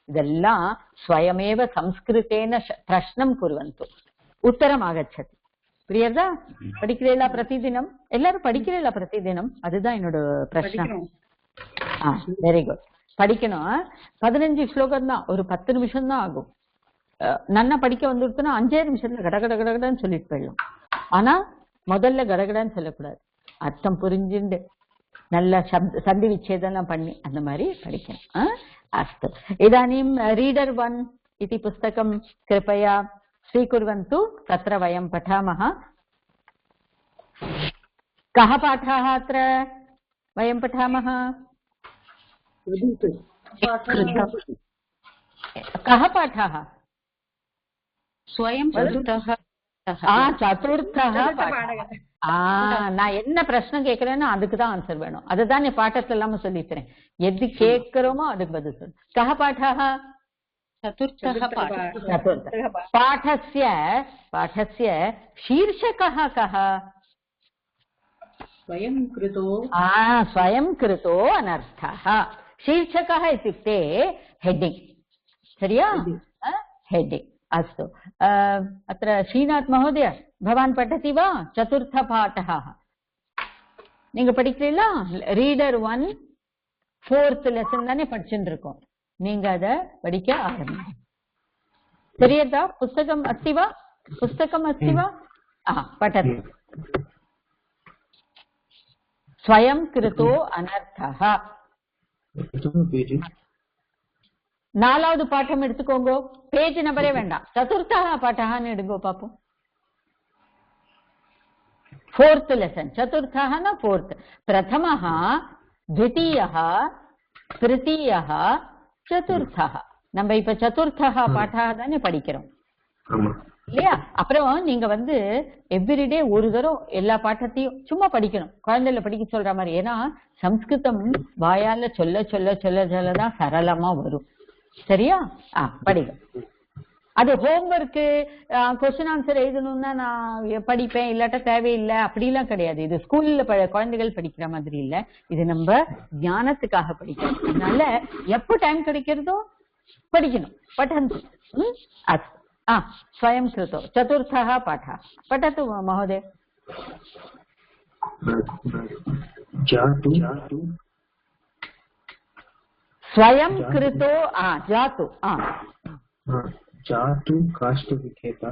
இதெல்லாம் ஸ்வயமேவ சம்ஸ்கிருதேன பிரஷ்னம் குர்வந்து உத்தரம் ஆகச்சதி. புரியுதா? படிக்கிறீங்களா பிரதிதினம்? எல்லாரும் படிக்கிறீங்களா பிரதிதினம்? அதுதான் என்னோட பிரச்சனை. Very good. படிக்கணும். 15 ஸ்லோகம் தான். ஒரு 10 நிமிஷம் தான் ஆகும். நன்னா படிக்க வந்துருச்சுன்னா 5 நிமிஷத்துல கடகட கடகடன்னு சொல்லிட்டு போயிடலாம். ஆனா முதல்ல கடகடான்னு சொல்லக்கூடாது. அர்த்தம் புரிஞ்சுண்டு நல்ல சந்தி விச்சேதம் பண்ணி அந்த மாதிரி படிக்கணும். அஸ்து. இதாनीं रीडर 1 इति पुस्तकं कृपया स्वीकुर्वन्तु. तत्र वयं पठामः. कः पाठः अत्र वयं पठामः? कः पाठः? स्वयं चतुर्थः. சதுர்த்தः. நான் என்ன பிரச்சனை கேட்கிறேன்னா அதுக்குதான் ஆன்சர் வேணும். அதுதான் நீ பாட்டத்துல இல்லாம சொல்லித்தரேன். எது கேட்கிறோமோ அதுக்கு பதில் சொல்லு. கஹ பாடः? चतुर्थः पाठस्य शीर्षकः कः? स्वयं कृतो अनर्थः. शीर्षकः इत्युक्ते हेडिङ्ग्. सरिया? हेडिङ्ग्. अस्तु. अत्र श्रीनाथ महोदय भवान् पठति वा? चतुर्थपाठः நீங்க படிக்கிறீங்களா? ரீடர் 1 4th லெசன் தானே படிச்சுட்டு இருக்கோம். நீங்க அத படிக்க ஆரம்பிங்க. சரியா? புஸ்தகம் अस्ति वा? पुस्तकम् अस्ति वा? पठतु. स्वयं कृतो अनर्थः. 4வது பாடம் எடுத்துக்கோங்க. பேஜ் நம்பரே வேண்டாம். சதுர்த்தः பாடஹன்னு எடுங்கோ பாப்போம். 4th lesson. चतुर्थः न 4th. प्रथमः, द्वितीयः, तृतीयः, चतुर्थः. நம்ம இப்ப சதுர்த்தः பாடஹ தானே படிக்கிறோம். இல்லையா? அப்புறம் நீங்க வந்து எவ்ரிடே ஒரு தரம் எல்லா பாட்டத்தையும் சும்மா படிக்கணும், குழந்தைல படிக்க சொல்ற மாதிரி. ஏன்னா சம்ஸ்கிருதம் வாயால சொல்ல சொல்ல சொல்ல சொல்லதான் சரளமா வரும். சரியா? படிங்க. அது ஹோம்ஒர்க்கு கொஸ்டின் ஆன்சர் எழுதணும்னா நான் படிப்பேன், இல்லாட்டா தேவையில்லை அப்படிலாம் கிடையாது. இது ஸ்கூல்ல குழந்தைகள் படிக்கிற மாதிரி இல்ல, இது நம்ம ஞானத்துக்காக படிக்கணும். அதனால எப்போ டைம் கிடைக்கிறதோ படிக்கணும். पठन्तु। अस्तु। स्वयं कृतो चतुर्थः पाठः पठतु महोदय। जातु स्वयं कृतो जातु जातु काष्ठविक्रेता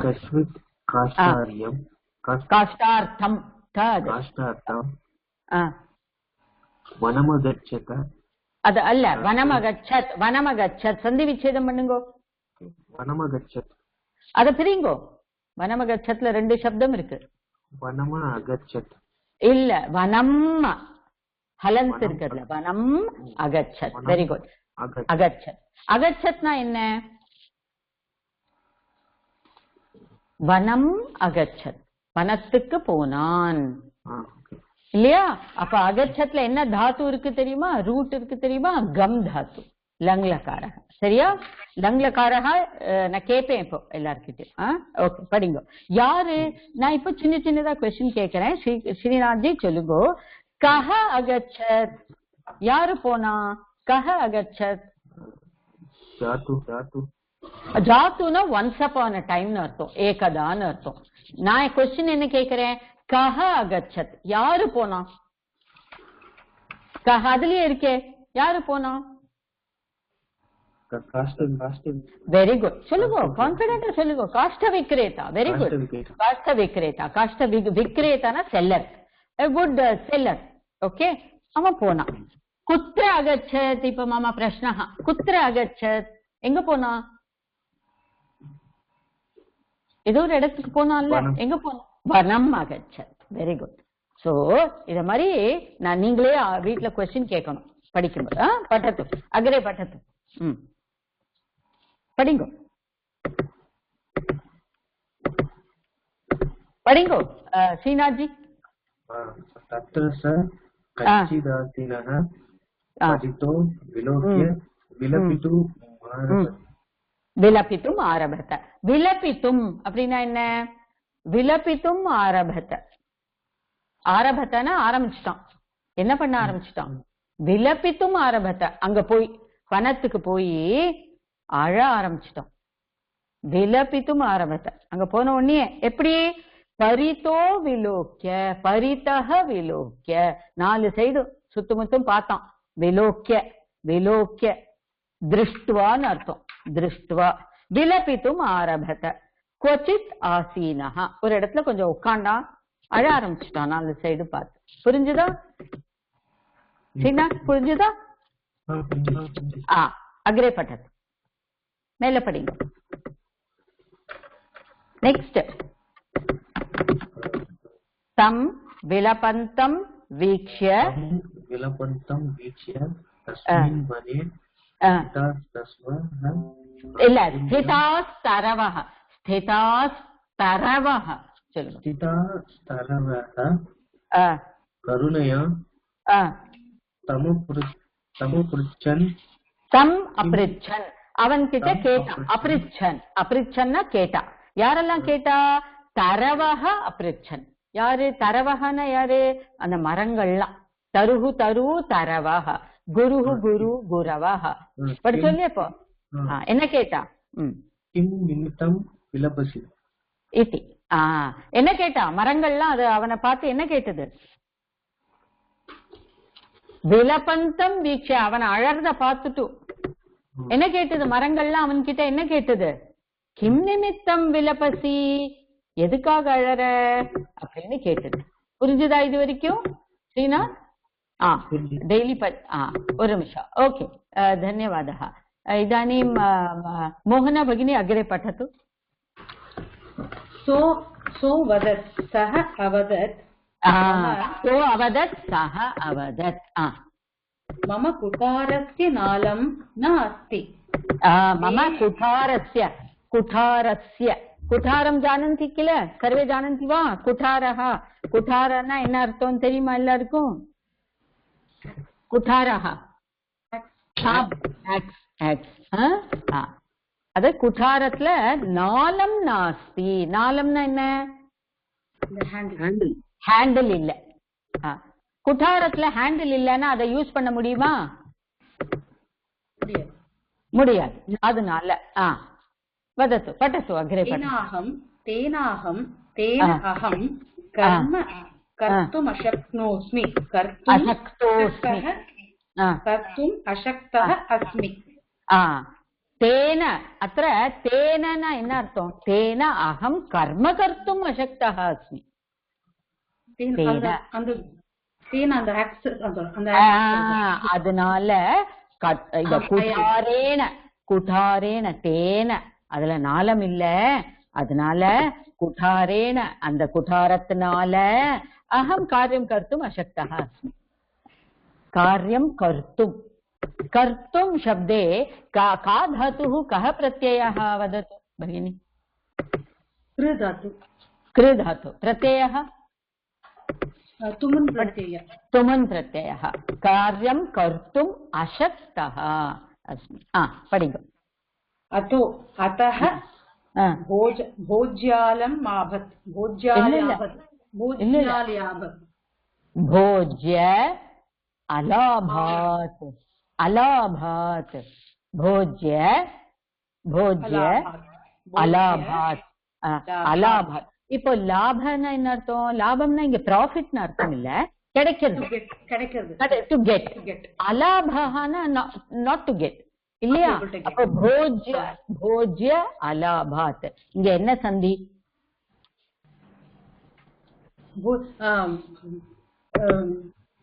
कस्मित् काष्ठार्यं काष्ठार्थं वनमगच्छत அது அல்ல வனமகச்சத் வனமகச்சத் சந்தி விச்சேதம் பண்ணுங்கோ வனமகச்சத் அத பிரிங்கோ வனமகச்சத்ல ரெண்டு சப்தம் இருக்கு வனம அகச்சத் இல்ல வனம் ஹலந்த் இருக்குல்ல வனம் அகச்சத் வெரி குட் அகச்சத் அகச்சத்னா என்ன வனம் அகச்சத் வனத்துக்கு போனான் இல்லையா அப்ப அகச்சத்ல என்ன தாத்து இருக்கு தெரியுமா ரூட் இருக்கு தெரியுமா கம் தாத்து லங்லகாரக சரியா லங்லகாரக நான் கேட்பேன் இப்போ எல்லார்கிட்டயும் ஓகே படிங்க யாரு நான் இப்போ சின்ன சின்னதா क्वेश्चन கேக்குறேன் ஸ்ரீநாத் ஜி சொல்லுங்க கஹ அகச்சத் யாரு போனா கஹ அகச்சத் Jaadu Jaadu ஜாத்துனா once upon a time னு அர்த்தம் ஏகதான்னு அர்த்தம் நான் क्वेश्चन என்ன கேக்குறேன் कह अगच्छत यार पोना कह அதுலயே இருக்கே யாரு போனா वेरी गुड சொல்லுங்க கான்ஃபிடென்ட்டா சொல்லுங்க காஷ்ட விக்ரேதா वेरी गुड काष्ठ विक्रेता काष्ठ विक्रेता seller a good seller okay அவன் போனா कुत्र अगच्छत இப்ப மாமா प्रश्नः कुत्र अगच्छत எங்க போனா ஏதோ ஒரு இடத்துக்கு போனான்ல எங்க போனா வனம் அகச்சத் வெரி குட் சோ இத மாதிரி நான் நீங்களே வீட்ல क्वेश्चन கேட்கணும் படிக்கும்போது பட்டத்து அகரே பட்டத்து படிங்கோ படிங்கோ சீனாஜி तत्र स कच्चिदासीनः पतितो विलोक्य विलपितुम् आरभत विलपितुम् அப்படினா என்ன விலபித்தும் ஆரம்பத்த ஆரம்பத்தனா ஆரம்பிச்சிட்டான் என்ன பண்ண ஆரம்பிச்சிட்டான் விலபித்தும் ஆரம்பத்த அங்க போய் வனத்துக்கு போய் அழ ஆரம்பிச்சிட்டான் விலபித்தும் ஆரம்பத்த அங்க போன உடனே எப்படி பரிதோ விலோக்கிய பரிதஹ விலோக்கிய நாலு சைடு சுத்தமுத்தும் பார்த்தான் விலோக்கிய விலோக்கிய திருஷ்டுவான்னு அர்த்தம் திருஷ்டுவா விலபித்தும் ஆரம்பத்த கொச்சித் ஆசீனஹா ஒரு இடத்துல கொஞ்சம் உட்காண்டா அழ ஆரம்பிச்சுட்டான் நாலு சைடு பார்த்து புரிஞ்சுதா சீனா புரிஞ்சுதா அக்ரே பட்டது மேல படிங்க நெக்ஸ்ட் தம் விலபந்தம் வீக்ஷ்ய தஸ்மின் வனே இல்ல ஸ்திதாஸ்தரவஹ ஸ்திதாஸ்தரவஹ சொல்லுங்க ஸ்திதாஸ்தரவஹ கருணயா தமுப்ருச்சன் தம் அப்ரிச்சன் அவன் கிட்ட கேட்டான் அப்ரிச்சன் அப்ரிச்சன்னா கேட்டா யாரெல்லாம் கேட்டா தரவஹ அப்ரிச்சன் யாரு தரவஹனா யாரு அந்த மரங்கள்லாம் தருகு தரு தரவஹ குருஹு குரு குரவஹ படி சொல்லியே இப்போ என்ன கேட்டா நிமித்தம் விலபசி இதி என்ன கேட்டா மரங்கள்லாம் அது அவனை பார்த்து என்ன கேட்டது விலபந்தம் வீக்ஷ அவனை அழறத பார்த்துட்டு என்ன கேட்டது மரங்கள்லாம் அவன் கிட்ட என்ன கேட்டது கிம் நிமித்தம் விலபசி எதுக்காக அழற அப்படின்னு கேட்டது புரிஞ்சுதா இது வரைக்கும் சீனா டெய்லி ஒரு நிமிஷம் ஓகே धन्यवादः इदानीं मोहना भगिनी अग्रे पठतु सो वदत् सः अवदत् सो अवदत् सः अवदत् मम कुटारस्य नालं न अस्ति मम कुठारस्य कुठारस्य कुठारं जानन्ति किल सर्वे जानन्ति वा कुठारः कुठारना என்ன அர்த்தம் தெரியுமா எல்லாருக்கும் குठारः அது குठाரத்துல நாலம் நாஸ்தி நாலம்னா என்ன ஹேண்டில் இல்ல குठाரத்துல ஹேண்டில் இல்லன்னா அதை யூஸ் பண்ண முடியுமா முடியாது அதனால वदतु पठतु अग्रे तेनाहं तेन अहं कर्म कर्तुम् अशक्नोस्मि कर्तुम् अशक्तः अस्मि तेन अत्र तेन न என்ன அர்த்தம் तेन अहं कर्म कर्तुम् अशक्तः अस्मि அதனால குட்டாரேன குட்டாரேன தேன அதுல நாளம் இல்ல அதனால குட்டாரேன அந்த குட்டாரத்தினால அகம் காரியம் கர்த்தும் அசக்தः अस्मि காரியம் கர்த்தும் कर्तुं शब्दे का धातुः कः प्रत्ययः वदतु भगिनी कृ धातु प्रत्ययः तुमुन् प्रत्ययः कार्यं कर्तुम् अशक्तः अस्मि पठितु अतो अतः भोज्यालम् आभत् भोज्य अलाभात् अलाभात् भोज्य अलाभात् अलाभात् இப்போ லாபம்னா என்ன அர்த்தம் லாபம்னா இங்க ப்ராஃபிட்னு அர்த்தம் இல்ல கிடைக்கிறது டு கெட் அலாபஹானா நாட் டு கெட் இல்லையா அப்போ भोज्य अलाभात् இங்க என்ன சந்தி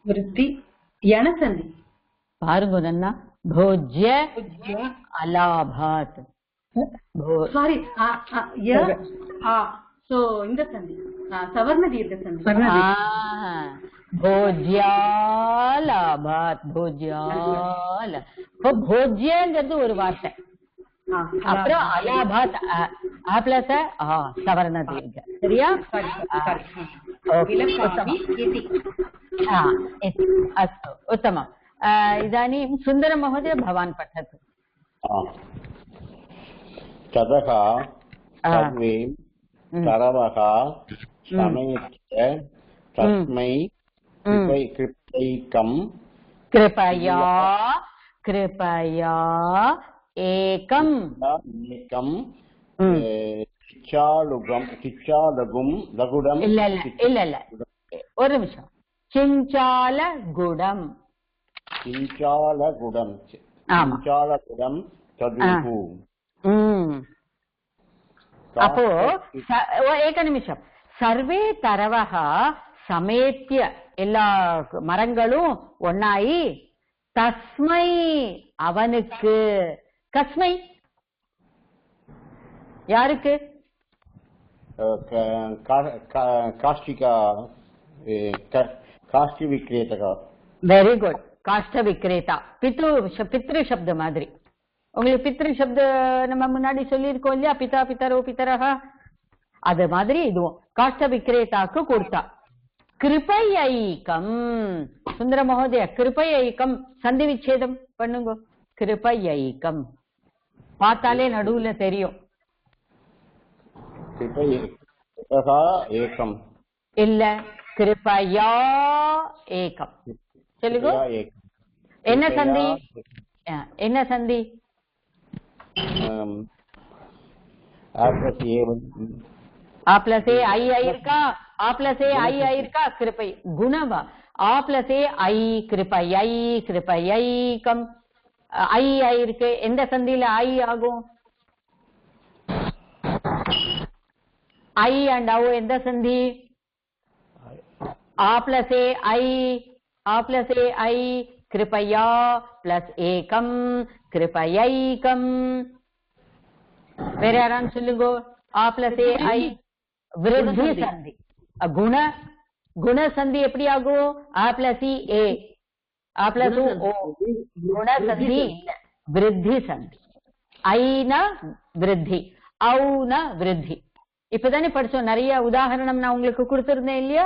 விருத்தி யன சந்தி பாருங்க நன்னா भोज्य अलाभात् சாரி சோ இந்த சந்தி சவர்ண தீர்க்க சந்தி भोज्यालाभात् भोज्याल भोज्यங்கிறது ஒரு வார்த்தை அப்புறம் அலாபாத் பிளஸ் சவர்ண தீர்க்க சரியா अस्तु उत्तमम् इदानीं सुन्दरमहोदय भवान् पठतु ततः सर्वे तरवः समेत्य तस्मै कृपया एकम् लघुडम् இல்ல ஒரு நிமிஷம் சிஞ்சாலகுடம் तदुः அப்போ ஏக நிமிஷம் சர்வே தரவக சமேத்திய எல்லா மரங்களும் ஒன்னாயி தஸ்மை அவனுக்கு கஸ்மை யாருக்கு काष्ठी विक्रेता वेरी गुड काष्ठ विक्रेता पितृ शब्द மாதிரி உங்களுக்கு பித்ரு சப்த நம்ம முன்னாடி சொல்லியிருக்கோம் இல்லையா பிதா பிதரோ பிதரஹ அது மாதிரி இதுவும் காஷ்ட விக்ரேதாக்கு கொடுத்தா கிருபையைக்கம் சுந்தர மகோதய கிருபையைக்கம் சந்தி விச்சேதம் பண்ணுங்க கிருபையைக்கம் பார்த்தாலே நடுவுல தெரியும் ஏகம் இல்ல கிருபையா ஏகம் சொல்லுங்க என்ன சந்தி என்ன சந்தி आ प्लस ए आई आयिर्का आ प्लस ए आई आयिर्का कृपै गुणवा आ प्लस ए आई कृपयैकम आई आयिर्के எந்த சந்தியில ஐ ஆகும் ஐ அண்ட் औ எந்த சந்தி आ प्लस ए आई कृपया प्लस एकम कृपयैकम வேற யாரான்னு சொல்லுங்க आ प्लस ए आई விருத்தி சந்தி குண சந்தி எப்படி ஆகும் आ प्लस ई ए आ प्लस ओ குண சந்தி இல்ல விருத்தி சந்தி ஐன விருத்தி, ஔன விருத்தி. இப்பதானே படிச்சோம், நிறைய உதாரணம் நான் உங்களுக்கு கொடுத்திருந்தேன் இல்லையா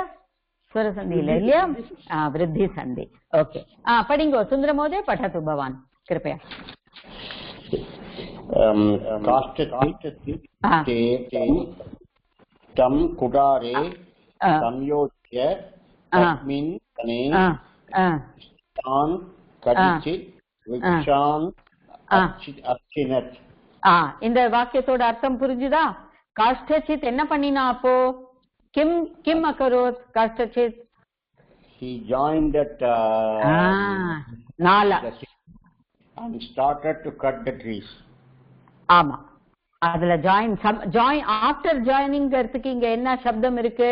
ஸ்வரசந்தியில இல்லையா? விருத்தி சந்தி. ஓகே, படிங்கோ சுந்தரமோதே பठतु भवान् कृपया. तं कुटारे संयोज्य तस्मिन् वने तान् कतिचित् वृक्षान् अर्चिनत्. இந்த வாக்கியத்தோட அர்த்தம் புரிஞ்சுதா? காஷ்டசித் என்ன பண்ணினா அப்போ? கிம் கிம் அகரோத் காஷ்டசித்? He joined that nala and started to cut the trees. ஆமா, அதுல ஜாயின் ஆஃப்டர் ஜாயினிங் கிறதுக்கு இங்க என்ன சப்தம் இருக்கு?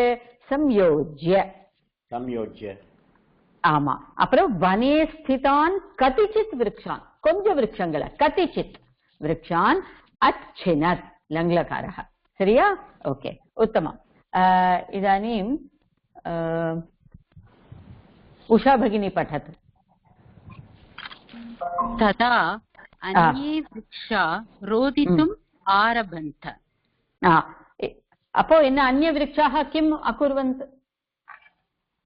சம்யோஜ்ய. ஆமா. அப்புறம் வனே ஸ்திதான் கதிச்சித் விருக்ஷான், கொஞ்சம் விருட்சங்களை, கதிச்சித் விருக்ஷான் அச்சினத் லங்லகாரः. சரியா? ஓகே, उत्तमम्. इदानीं उषा भगिनी पठतु. तदा अन्ये वृक्षा रोदितुम् आरभन्त. அப்போ என்ன अन्य वृक्षाः किम् अकुर्वन्त?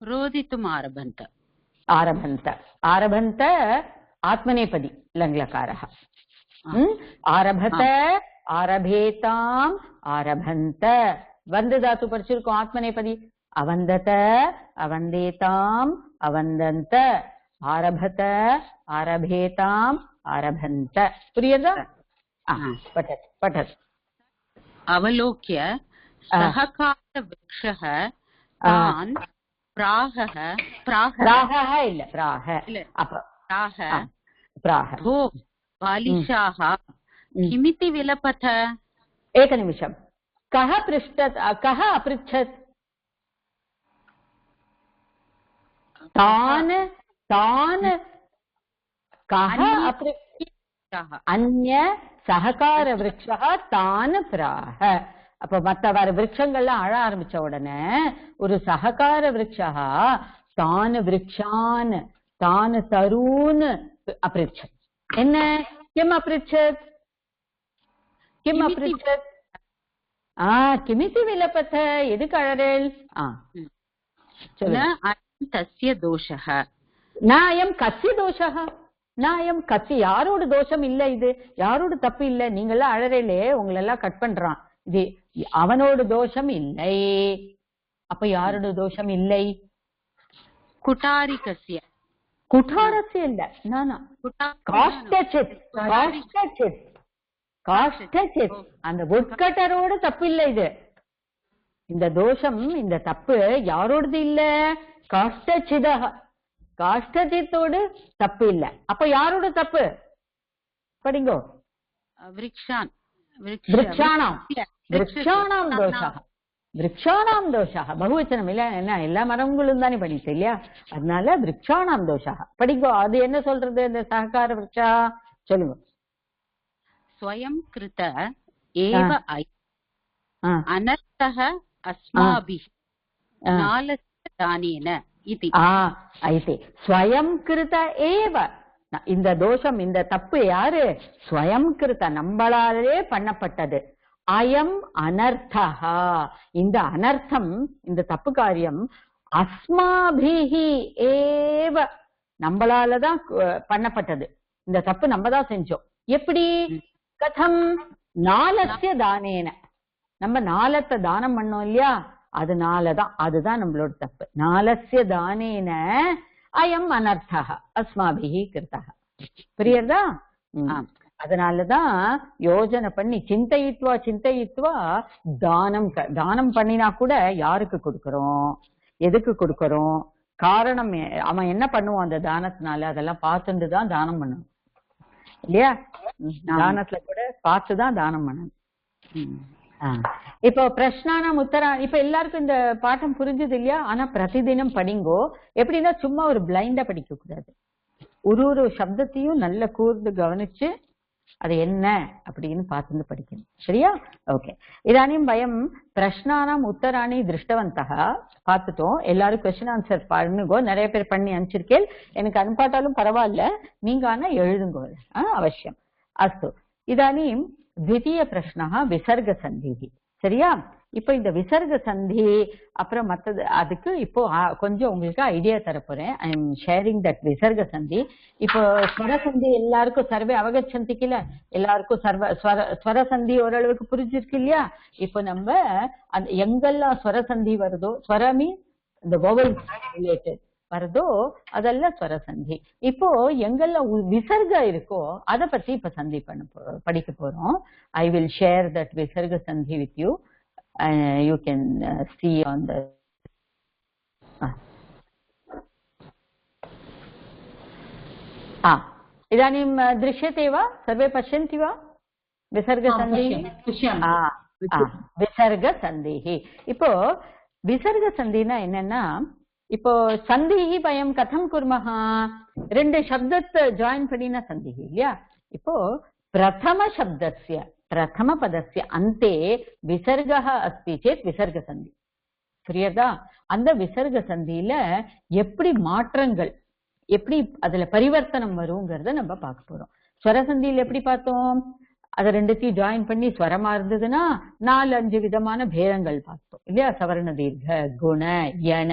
रोदितुम् आरभन्त. आरभन्त आरभन्त आत्मनेपदी लङ्लकारः. आरभत आरभेताम् आरभन्त. वन्द धातु படிச்சிருக்கோம், ஆத்மநேபதி. அவந்தத அவந்தேதாம் அவந்தந்த, ஆரபத ஆரபேதாம் ஆரபந்த. புரியுதா? பठत पठत. अवलोक्य सहकारवृक्षः तान् प्राहः प्राहः இல்ல प्राह அப்ப प्राह प्राह भो बालिशाः किमिति विलपथ. एकनिमिषम्. कः पृष्ठत्, कः अपृच्छत्? तान् तान् कः अपृच्छत्? अन्य सहकार वृक्षः तान् प्राह. அப்ப மத்த வர விருட்சங்கள்லாம் அழ ஆரம்பிச்ச உடனே ஒரு சககார விருட்சா தான் விருட்சான் தான் தரூன் अपृच्छत्. என்ன किम् अपृच्छत्? किम् अपृच्छत्? किमिति विलपथ, எதுக்கு அழறேள்? तस्य दोषः न अयं कस्य दोषः, न अयं कस्य, யாரோட தோஷம் இல்ல, இது யாரோட தப்பு இல்ல. நீங்கெல்லாம் அழறேளே, உங்களெல்லாம் கட் பண்றான், இது அவனோட தோஷம் இல்லை. அப்ப யாரோட தோஷம் இல்லை? कुटारिकस्य, कुठारस्य இல்ல, நானா காஷ்டசித் காஷ்டசித் காஷ்டசித், அந்த வுட்கட்டரோட தப்பு இல்ல. இது இந்த தோஷம், இந்த தப்பு யாரோடது இல்ல? காஷ்டசிதா, காஷ்டசித்தோடு தப்பு இல்ல. அப்ப யாரோட தப்பு? படிங்கோ. விருக்ஷான் விருக்ஷாணாம் விருக்ஷாணாம் தோஷः, விருக்ஷாணாம் தோஷः. பகுவச்சனம் இல்ல, என்ன எல்லா மரங்களும் தானே படிச்சு இல்லையா? அதனால விருக்ஷாணாம் தோஷः படிங்கோ. அது என்ன சொல்றது இந்த சககார விருட்சா? சொல்லுங்க. स्वयं कृत एव अनर्थः अस्माभिः नालस्य दानेन इति. ஐதே ஸ்வயம் கிருத ஏவ. இந்த தோஷம், இந்த தப்பு யாரு? ஸ்வயம் கிருத, நம்மளாலே பண்ணப்பட்டது. அயம் அனர்த்தஹா, இந்த அனர்த்தம், இந்த தப்பு காரியம் அஸ்மாபிஹி ஏவ, நம்மளாலதான் பண்ணப்பட்டது. இந்த தப்பு நம்ம தான் செஞ்சோம். எப்படி? கதம்? நாலஸ்ய தானேன, நம்ம நாலத்தை தானம் பண்ணோம் இல்லையா, அதனாலதான், அதுதான் நம்மளோட தப்பு. நாலஸ்ய தானேன அயம் அனர்த்தஹ அஸ்மாபிஹி கிருத்தஹ. புரியுறதா? அதனாலதான் யோஜனை பண்ணி சிந்தையித்வா சிந்தையித்வா தானம் பண்ணினா கூட யாருக்கு கொடுக்கறோம், எதுக்கு கொடுக்கறோம், காரணம் அவன் என்ன பண்ணுவான் அந்த தானத்தினால, அதெல்லாம் பார்த்துட்டுதான் தானம் பண்ணணும் இல்லையா? தானத்துல கூட பார்த்துதான் தானம் பண்ணணும். இப்போ பிரஷ்னானாம் உத்தரா, இப்ப எல்லாருக்கும் இந்த பாடம் புரிஞ்சது இல்லையா? ஆனா பிரதிதினம் படிங்கோ. எப்படின்னா சும்மா ஒரு பிளைண்டா படிக்க கூடாது, ஒரு சப்தத்தையும் நல்ல கூர்ந்து கவனிச்சு அது என்ன அப்படின்னு பார்த்து படிக்கணும். சரியா? ஓகே. இதானியும் பயம் பிரஷ்னானாம் உத்தராணி திருஷ்டவந்தக பார்த்துட்டோம். எல்லாரும் கொஸ்டின் ஆன்சர் பண்ணுங்கோ. நிறைய பேர் பண்ணி அனுப்பிச்சிருக்கேன், எனக்கு அனுப்பாட்டாலும் பரவாயில்ல, நீங்க ஆனா எழுதுங்கோ அவசியம். அஸ்து. இதானீம் द्वितीय प्रश्नः विसर्ग सन्धिः சரியா? இப்போ இந்த விசர்க சந்தி அப்புறம் மற்றது அதுக்கு இப்போ கொஞ்சம் உங்களுக்கு ஐடியா தரப்போறேன். ஐ எம் ஷேரிங் தட் விசர்க சந்தி. இப்போ ஸ்வரசந்தி எல்லாருக்கும் சர்வே அவகச்சந்திக்கல, எல்லாருக்கும் ஸ்வரசந்தி ஓரளவுக்கு புரிஞ்சிருக்கு இல்லையா? இப்போ நம்ம அந்த எங்கெல்லாம் ஸ்வரசந்தி வருதோ, ஸ்வரமி இந்த வவல் ரிலேட்டட் வருதோ அதெல்லாம் ஸ்வரசந்தி. இப்போ எங்கெல்லாம் விசர்க இருக்கோ அதை பத்தி இப்ப சந்தி படிக்க போறோம். ஐ வில் ஷேர் தட் விசர்க சந்தி with you. You can see on the इदानीं दृश्यते वा? सर्वे पश्यन्ति वा? विसर्गसन्धिः विसर्गसन्धिः. இப்போ விசர்கசந்தினா என்னன்னா, இப்போ சந்திஹி வயம் கதம் குர்மஹ, ரெண்டு சப்தத்தை ஜாயின் பண்ணின சந்திஹி இல்லையா? இப்போ பிரதம சப்தஸ்ய प्रथम पदस्य अन्ते विसर्गः अस्ति चेत् विसर्ग सन्धि. புரியுதா? அந்த விசர்க சந்தியில எப்படி மாற்றங்கள், எப்படி அதுல பரிவர்த்தனம் வருங்கிறத நம்ம பார்க்க போறோம். ஸ்வரசந்தியில எப்படி பார்த்தோம்? அதை ரெண்டுத்தையும் ஜாயின் பண்ணி ஸ்வரமா இருந்ததுன்னா 4-5 விதமான பேதங்கள் பார்த்தோம் இல்லையா? சவர்ண தீர்க்க, குண, யன,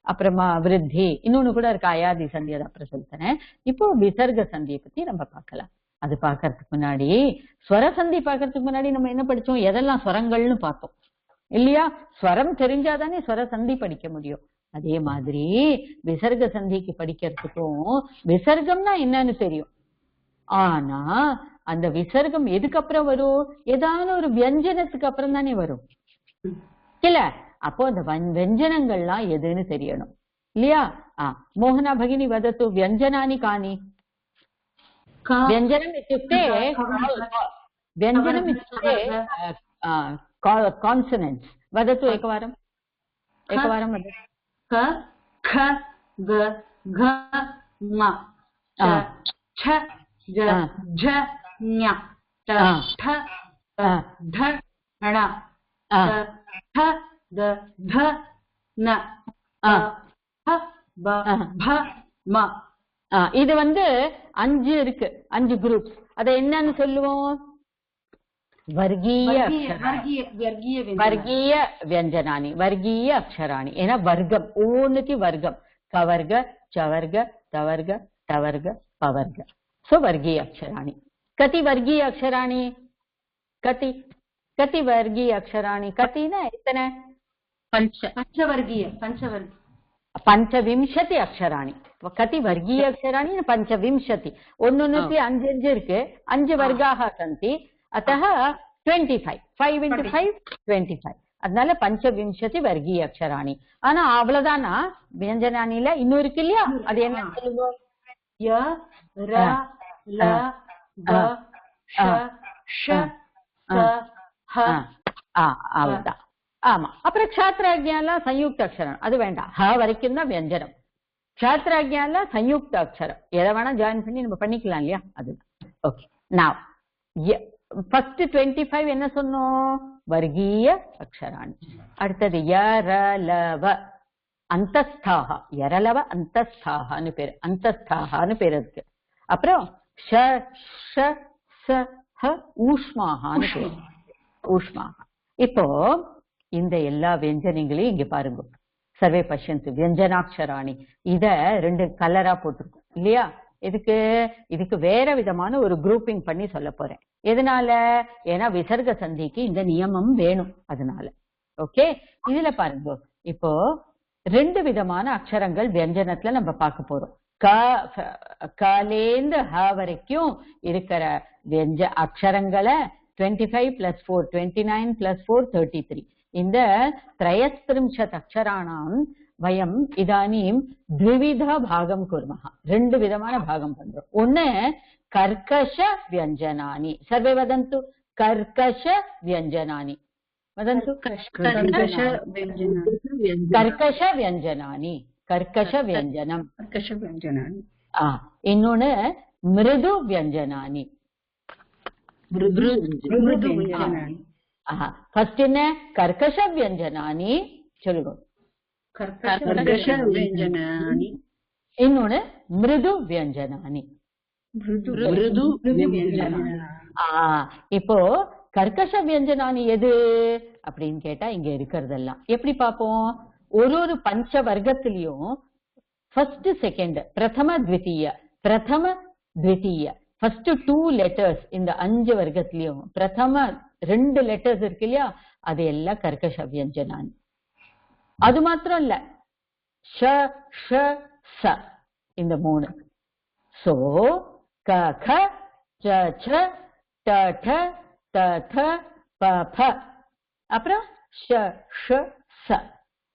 அப்புறமா விருத்தி, இன்னொன்னு கூட இருக்கு அயாதி சந்தி, அதை அப்புறம் சொல்லித்தரேன். இப்போ விசர்க சந்தியை பத்தி நம்ம பார்க்கலாம். அது பாக்கிறதுக்கு முன்னாடி ஸ்வரசந்தி பாக்கிறதுக்கு முன்னாடி நம்ம என்ன படிச்சோம்? எதெல்லாம் ஸ்வரங்கள்னு பார்த்தோம் இல்லையா? ஸ்வரம் தெரிஞ்சாதானே ஸ்வரசந்தி படிக்க முடியும். அதே மாதிரி விசர்க சந்திக்கு படிக்கிறதுக்கும் விசர்க்கம்னா என்னன்னு தெரியும். ஆனா அந்த விசர்க்கம் எதுக்கு அப்புறம் வரும்? ஏதாவது ஒரு வியஞ்சனத்துக்கு அப்புறம் தானே வரும் இல்ல? அப்போ அந்த வியஞ்சனங்கள்லாம் எதுன்னு தெரியணும் இல்லையா? மோகனா பகினி வதத்து வியஞ்சனானி காணி. व्यञ्जनम् इत्युक्ते कान्सोनेण्ट्स्. वदतु एकवारं वदतु. क ख ग घ ङ छ ज झ ञ ट ठ ढ ण ठ द ध न फ ब भ म. இது வந்து 5 இருக்கு, 5 குரூப்ஸ். அதை என்னன்னு சொல்லுவோம்? வர்கீய வியஞ்சனானி, வர்கீய அக்ஷராணி. ஏன்னா வர்க்கம் ஒவ்வொன்றுக்கு வர்க்கம், கவர்க, சவர்க, தவர்க, டவர்க, பவர்க. சோ வர்கீய அக்ஷராணி. கதி வர்கீய அக்ஷராணி? கதி வர்கீய அக்ஷராணி? கத்தினா எத்தனை? பஞ்சவிம்சதி அக்ஷராணி. கதி வர்கீய அக்ஷராணி? பஞ்சவிம்சதி. ஒன்னொன்னுக்கு 5 இருக்கு, 5 வர்க்காக சந்தி. அத்தः 25, 5 into 5 25. அதனால பஞ்சவிம்சதி வர்கீய அக்ஷராணி. ஆனா அவ்வளவுதானா? வியஞ்சனானில இன்னும் இருக்கு இல்லையா? அது என்ன சொல்லுவோம்? ய ர ல க ஷ ஷ க ஹ. அவ்வளவுதான். ஆமா. அப்புறம் க்ஷாத்ராஜ்ஞாலாம் சயுக்த அக்ஷரம், அது வேண்டாம். ஹ வரைக்கும் தான் வியஞ்சனம். க்ஷாத்ராஜ்ஞால சயுக்த அக்ஷரம் எதை வேணா ஜாயின் பண்ணி நம்ம பண்ணிக்கலாம் இல்லையா? அதுதான். ஓகே. நான் ஃபர்ஸ்ட் 25 என்ன சொன்னோம்? வர்கீய அக்ஷராணி. அடுத்தது யரலவ அந்தஸ்தாக, யரலவ அந்தஸ்தாகனு பேரு, அந்தஸ்தாகனு பேரு இருக்கு. அப்புறம் ஷ ஷ ச ஹ ஊஷ்மாகான்னு பேரு, ஊஷ்மாக. இப்போ இந்த எல்லா வியஞ்சனங்களையும் இங்க பாருங்க. சர்வே பஷ்யந்து வியஞ்சனாட்சராணி. இத 2 கலரா போட்டிருக்கோம் இல்லையா? இதுக்கு வேற விதமான ஒரு குரூப்பிங் பண்ணி சொல்ல போறேன். எதனால? ஏன்னா விசர்க சந்திக்கு இந்த நியமம் வேணும், அதனால. ஓகே. இதுல பாருங்க, இப்போ 2 விதமான அக்ஷரங்கள் வியஞ்சனத்துல நம்ம பார்க்க போறோம். கலேந்து ஹ வரைக்கும் இருக்கிற அக்ஷரங்களை 25 + 4 29 + 4 33. இந்த 33 அக்ஷராணாம் வயம் இதானீம் த்விவித பாகம் குர்மஹ. 2 விதமான பாகம் பண்றோம். ஒண்ணு கர்க்கஷ வியஞ்சனானி. சர்வே வதந்து கர்க்கஷ வியஞ்சனானி. வதந்து கர்க்கஷ வியஞ்சனானி. கர்க்கஷ வியஞ்சனம். இன்னொன்னு மிருது வியஞ்சனானி. ஃபர்ஸ்ட் என்ன? கர்க்கஷ வியஞ்சனானி சொல்லுங்க. இன்னொன்னு மிருது வியஞ்சனானி. இப்போ கர்க்கஷ வியஞ்சனானி எது அப்படின்னு கேட்டா இங்க இருக்கிறதெல்லாம் எப்படி பார்ப்போம்? ஒரு பஞ்ச வர்க்கத்திலையும் ஃபர்ஸ்ட் செகண்ட் பிரதம த்விதீய ஃபர்ஸ்ட் 2 லெட்டர்ஸ் இந்த 5 வர்க்கத்திலையும் பிரதம 2 லெட்டர்ஸ் இருக்கு இல்லையா, அது எல்லாம் கர்க்கஷ வியஞ்சனானி. அது மாத்திரம் இல்ல, ஷ ஷ ச இந்த 3. சோ க க ச ச ட ட த த ப ப அப்புறம் ஷ ஷ ச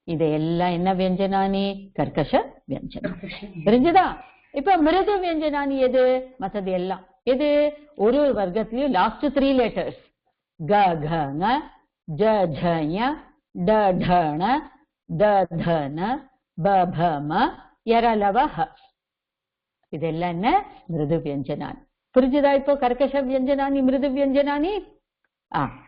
இதெல்லாம் என்ன வியஞ்சனானி? கர்க்கஷ வியஞ்சனம். புரிஞ்சுதா? இப்ப மிருது வியஞ்சனானி எது? மத்தது எல்லாம் எது? ஒரு வர்க்கத்திலயும் லாஸ்ட் 3 லெட்டர்ஸ் க க ங ஜ ஜ ஞ ட ட ண த த ந ப ப ம யர லவ ஹ இதெல்லாம் என்ன? மிருது வியஞ்சனானி. புரிஞ்சுதா? இப்போ கர்க்கஷ வியஞ்சனானி மிருது வியஞ்சனானி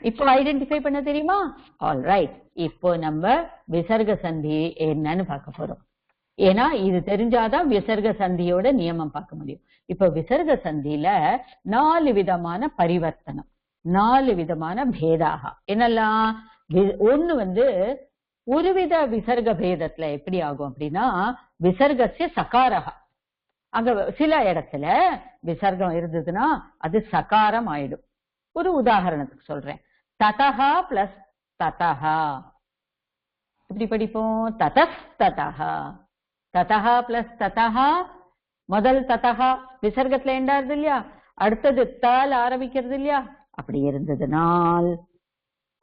இப்போ ஐடென்டிஃபை பண்ண தெரியுமா? All right. இப்போ நம்ம விசர்க சந்தி என்னன்னு பார்க்க போறோம். ஏன்னா இது தெரிஞ்சாதான் விசர்க சந்தியோட நியமம் பார்க்க முடியும். இப்போ விசர்க சந்தியில 4 விதமான பரிவர்த்தனம், 4 விதமான பேதாக. என்னெல்லாம்? ஒண்ணு ஒருவித விசர்க பேதத்துல எப்படி ஆகும் அப்படின்னா, விசர்கசிய சகாரகா. அங்க சில இடத்துல விசர்க்கம் இருந்ததுன்னா அது சகாரம் ஆயிடும். ஒரு உதாரணத்துக்கு சொல்றேன். ததஹா பிளஸ் ததஹா இப்படி படிப்போம். ததஸ்ததஹா, ததஹா பிளஸ் ததஹா. முதல் ததஹா விசர்க்கத்துல எண்டாருது இல்லையா, அடுத்தது தால் ஆரம்பிக்கிறது இல்லையா, அப்படி இருந்ததுனால்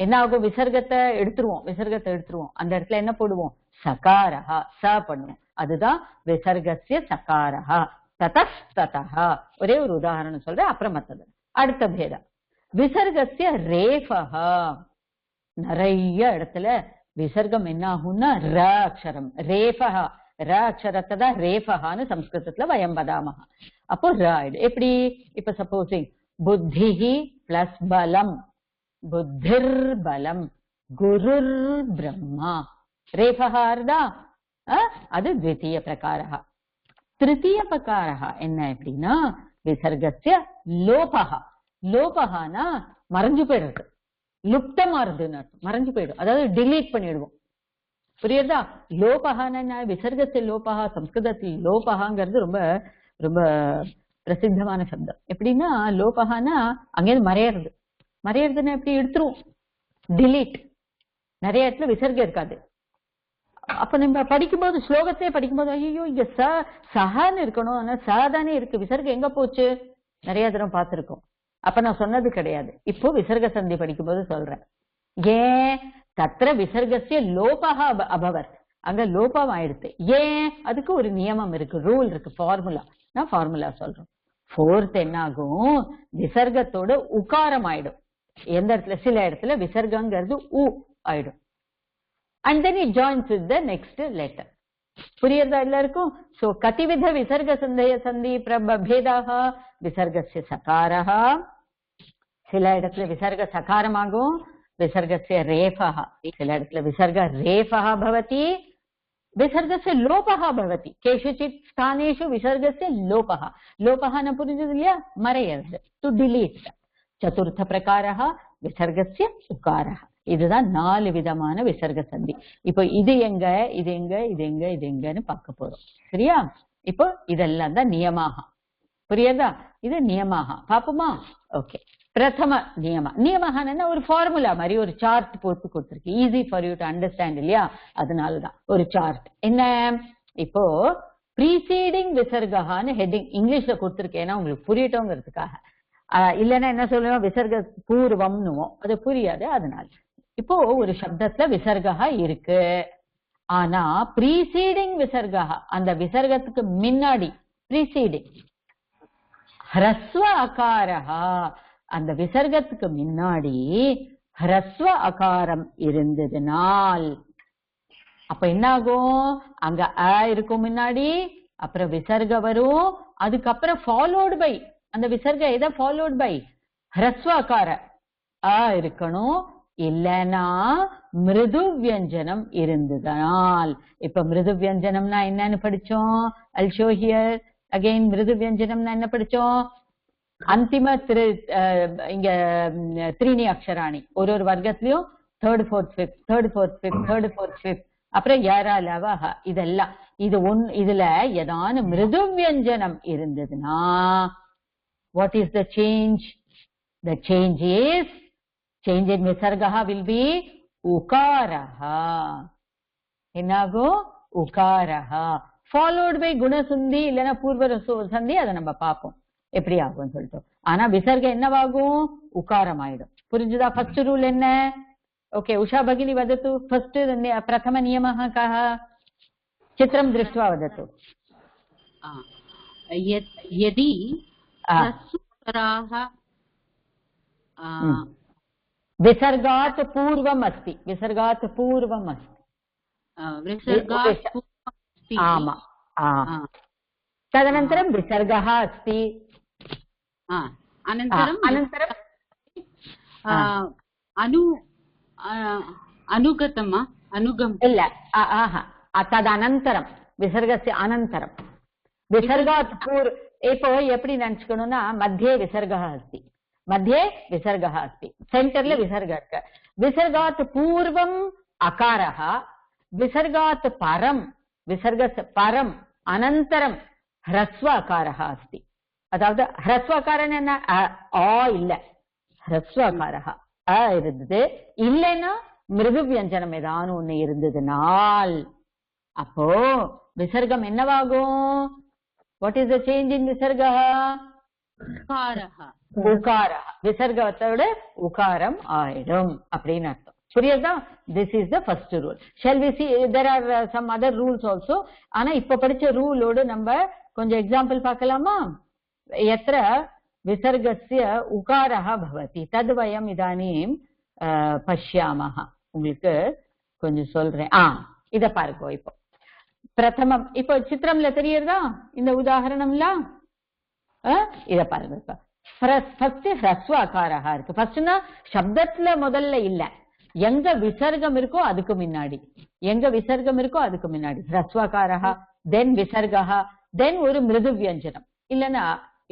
என்ன ஆகும்? விசர்க்கத்தை எடுத்துருவோம். அந்த இடத்துல என்ன போடுவோம்? சகாரஹா, ச பண்ணுவோம். அதுதான் விசர்கசிய சகாரஹா. ததஸ்ததஹா. ஒரே ஒரு உதாரணம் சொல்றேன், அப்புறம் மத்தது. அடுத்த பேதம் விசர்கசிய ரேஃபஹா. நிறைய இடத்துல விசர்க்கம் என்ன ஆகும்னா ர அக்ஷரம், ரேஃபஹா. ர அக்ஷரத்தை தான் ரேஃபஹான்னு சம்ஸ்கிருதத்துல வயம் வதாமஹா. அப்போ ர ஆயிடு. எப்படி? இப்ப சப்போசிங் புத்திஹி பிளஸ் பலம், புத்திர் பலம், குருர் பிரம்மா. ரேஃபஹா இருந்தா அது த்விதீய பிரகாரஹா. திருத்தீய பிரகாரஹா என்ன அப்படின்னா விசர்கசிய லோபஹா. லோபஹானா மறைஞ்சு போயிடுறது, லுப்தமாறுதுன்னு அர்த்தம். மறைஞ்சு போயிடும், அதாவது டிலீட் பண்ணிடுவோம். புரியுதா? லோபஹானா விசர்கசிய லோபஹா. சம்ஸ்கிருதத்தில் லோபஹாங்கிறது ரொம்ப ரொம்ப பிரசித்தமான சப்தம். எப்படின்னா லோபஹானா அங்கேயிருந்து மறையறதுன்னா எப்படி? எடுத்துருவோம், டிலீட். நிறைய இடத்துல விசர்க்கம் இருக்காது. அப்ப நம்ம படிக்கும்போது ஸ்லோகத்தையே படிக்கும்போது ஐயோ இங்க சஹான்னு இருக்கணும், ஆனா சாதானே இருக்கு, விசர்க்கம் எங்க போச்சு? நிறைய தடவை பார்த்திருக்கோம். அப்ப நான் சொன்னது கிடையாது, இப்போ விசர்க சந்தி படிக்கும்போது சொல்றேன். ஏன்? தத்திர விசர்கசிய லோபஹா அபவர், அங்க லோபம் ஆயிடுத்து. ஏன்? அதுக்கு ஒரு நியமம் இருக்கு, ரூல் இருக்கு, ஃபார்முலா. நான் ஃபார்முலா சொல்றேன். 4th என்ன ஆகும்? விசர்க்கத்தோட உகாரம் ஆயிடும். எந்த இடத்துல? சில இடத்துல விசர்க்கங்கிறது உ ஆயிடும். And then it joins with the next letter. புரியுதா எல்லாருக்கும்? So கதிவித விசர்க சந்தய சந்தி பிரபேதாக விசர்கஸ்ய சகாரஹா. சில இடத்துல விசர்க சகாரமாகும், விசர்கஸ்ய ரேஃபஹா. சில இடத்துல விசர்க ரேஃபஹா பவதி, விசர்கஸ்ய லோபஹா பவதி. கேஷுச்சித் ஸ்தானேஷு விசர்கஸ்ய லோபஹா. லோபஹான புரிஞ்சது இல்லையா? மறையறது, டு டிலீட். சதுர்த்த பிரகாரஹா விசர்கஸ்ய உகாரஹா. இதுதான் 4 விதமான விசர்க சந்தி. இப்போ இது எங்க, இது எங்க, இது எங்க, இது எங்கன்னு பார்க்க போறோம். சரியா? இப்போ இதெல்லாம் தான் நியமாக. புரியுதா? இது நியமாக. பாப்போமா? ஓகே. பிரதம நியம. நியமகான ஒரு ஃபார்முலா மாதிரி ஒரு சார்ட் போட்டு கொடுத்துருக்கு, easy for you to understand இல்லையா? அதனாலதான் ஒரு சார்ட். என்ன? இப்போ ப்ரீசீடிங் விசர்கான்னு ஹெட்டிங் இங்கிலீஷ்ல கொடுத்துருக்கேன், ஏன்னா உங்களுக்கு புரியட்டோங்கிறதுக்காக. இல்லைன்னா என்ன சொல்லுவோம்? விசர்க பூர்வம்னுவோம், அது புரியாது. அதனால இப்போ ஒரு சப்தத்துல விசர்கா இருக்கு, ஆனா ப்ரீசீடிங் விசர்கா, அந்த விசர்கத்துக்கு முன்னாடி ப்ரீசீடிங் ஹ்ரஸ்வ அகாரஹா, அந்த விசர்க்கத்துக்கு முன்னாடி ஹ்ரஸ்வ அகாரம் இருந்ததுனால் அப்ப என்ன ஆகும்? அங்க அ இருக்கும் முன்னாடி, அப்புறம் விசர்க வரும், அதுக்கப்புறம் ஃபாலோடு பை அந்த விசர்க எதை ஃபாலோடு பை? ஹ்ரஸ்வ அகார அ இருக்கணும். இல்லைன்னா மிருது வியஞ்சனம் இருந்ததனால். இப்ப மிருது வியஞ்சனம்னா என்னன்னு படிச்சோம்? I'll show here again. மிருது வியஞ்சனம்னா என்ன படிச்சோம்? அந்திம இங்க த்ரீணி அக்ஷராணி ஒரு வர்க்கத்திலயும் தேர்ட் ஃபோர்த் ஃபிஃப்த் அப்புறம் யாரா லவஹ இதெல்லாம் இதுல ஏதான மிருது வியஞ்சனம் இருந்ததுன்னா what is the change? The change in visargaha will be ukaraha. என்னாகும் ukaraha followed by குணசுந்தி இல்லைன்னா பூர்வ சந்தி. அதை நம்ம பார்ப்போம் எப்படி ஆகும் சொல்லிட்டு. ஆனா விசர்கம் என்னவாகும்? உகாரம் ஆயிடும். புரிஞ்சுதா? ஃபர்ஸ்ட் ரூல் என்ன? ஓகே, உஷா பகினி வதத்து. ஃபர்ஸ்ட் பிரதம நியமः कः? चित्रं दृष्ट्वा वदतु. यदि विसर्गात् पूर्वम् अस्ति. आमा, तदनन्तरं विसर्गः अस्ति. अनन्तरं अनुगम इल्ल तदनन्तरं विसर्गस्य अनन्तरं विसर्गात् पूर्व. இப்போ எப்படி நினைச்சுக்கணும்னா மத்தியே விசர்கः अस्ति, சென்டர்ல விசர்கம் இருக்கு. விசர்காத் பூர்வம் அகாரः, விசர்காத் பரம் அனந்தரம் ஹ்ரஸ்வ அகாரः अस्ति. அதாவது ஹ்ரஸ்வ அகாரம் என்ன? ஆ இல்ல, ஹ்ரஸ்வ அகாரः இருந்தது. இல்லைன்னா மிருது வியஞ்சனம் ஏதானு ஒண்ணு இருந்ததுனால் அப்போ விசர்க்கம் என்னவாகும்? What is the change in visarga? Ukara. விசர்கத்தோட உகாரம் ஆயிடும் அப்படின்னு அர்த்தம். புரியுதா? This is the first rule. Shall we see? There are some other rules also. ஆனா இப்ப படிச்ச ரூலோடு நம்ம கொஞ்சம் எக்ஸாம்பிள் பார்க்கலாமா? எத்திர விசர்கஸ்ய உகாரः भवति तद् वयम् इदानीं पश्यामः. உங்களுக்கு கொஞ்சம் சொல்றேன். இத பாருங்க. இப்போ பிரதமம் இப்போ சித்திரம்ல தெரியுறதா இந்த உதாரணம்ல? இத பாருங்க. ஃபர்ஸ்ட் ஹ்ரஸ்வ அகாரஹ இருக்கு. ஃபர்ஸ்ட்னா சப்தத்துல முதல்ல இல்ல, எங்க விசர்க்கம் இருக்கோ அதுக்கு முன்னாடி, ஹ்ரஸ்வ அகாரஹ, தென் விசர்கஹ, தென் ஒரு மிருது வியஞ்சனம். இல்லனா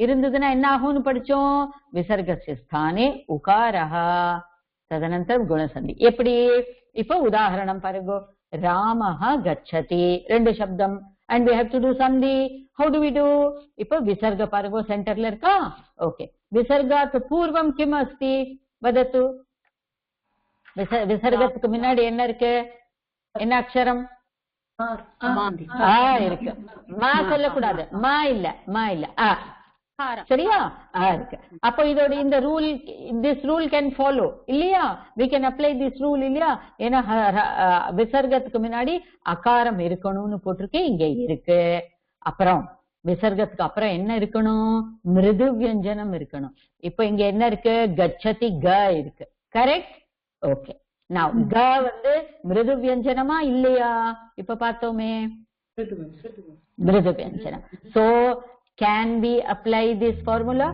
இருந்ததுன்னா என்ன ஆகும்னு படிச்சோம்? விசர்கஸ்ய ஸ்தானே உகாரஹ, ததனந்தரம் குணசந்தி. எப்படி? இப்போ உதாரணம் பாருங்க. ராமஹ கச்சதி, ரெண்டு சப்தம், and we have to do sandhi. How do we do? இப்போ விசர்க பாருங்க, சென்டர்ல இருக்கா? ஓகே, விசர்காத் பூர்வம் கிம் அஸ்தி வதத்து. விசர்கத்துக்கு முன்னாடி என்ன இருக்கு? என்ன அக்ஷரம்? இருக்கு. மா சொல்லக்கூடாது. மா இல்ல சரியா? இருக்கு. அப்போ இதோட இந்த rule, this rule can follow இல்லையா? we can apply this rule இல்லையா? ஏன்னா விசர்கத்துக்கு முன்னாடி அகாரம் இருக்கணும்னு போட்டிருக்கு, இங்க இருக்கு. அப்புறம் விசர்கத்துக்கு அப்புறம் என்ன இருக்கணும்? மிருது வியஞ்சனம் இருக்கணும். இப்போ இங்க என்ன இருக்கு? கச்சதி க இருக்கு. கரெக்ட்? ஓகே. now க வந்து மிருது வியஞ்சனமா இல்லையா? இப்ப பார்த்தோமே, மிருது வியஞ்சனம். so can we apply this formula?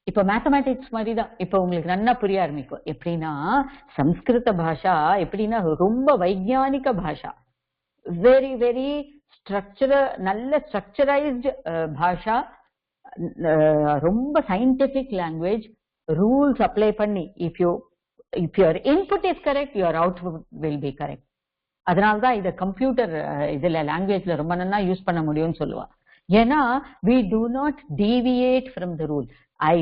இப்ப மேத்தமேட்டிக்ஸ் மாதிரி தான். இப்ப உங்களுக்கு நல்லா புரிய ஆரம்பிக்கும். எப்படின்னா சம்ஸ்கிருத பாஷா எப்படின்னா ரொம்ப வைஜானிக பாஷா, வெரி வெரி நல்ல ஸ்ட்ரக்சரைஸ்டு பாஷா, ரொம்ப சயின்டிபிக் லாங்குவேஜ். ரூல்ஸ் அப்ளை பண்ணி if your input is correct, your output will be correct. அதனால்தான் இத கம்ப்யூட்டர் இதுல லாங்குவேஜ்ல ரொம்ப நல்லா யூஸ் பண்ண முடியும்னு சொல்லுவா. ஏன்னா we do not deviate from the rule.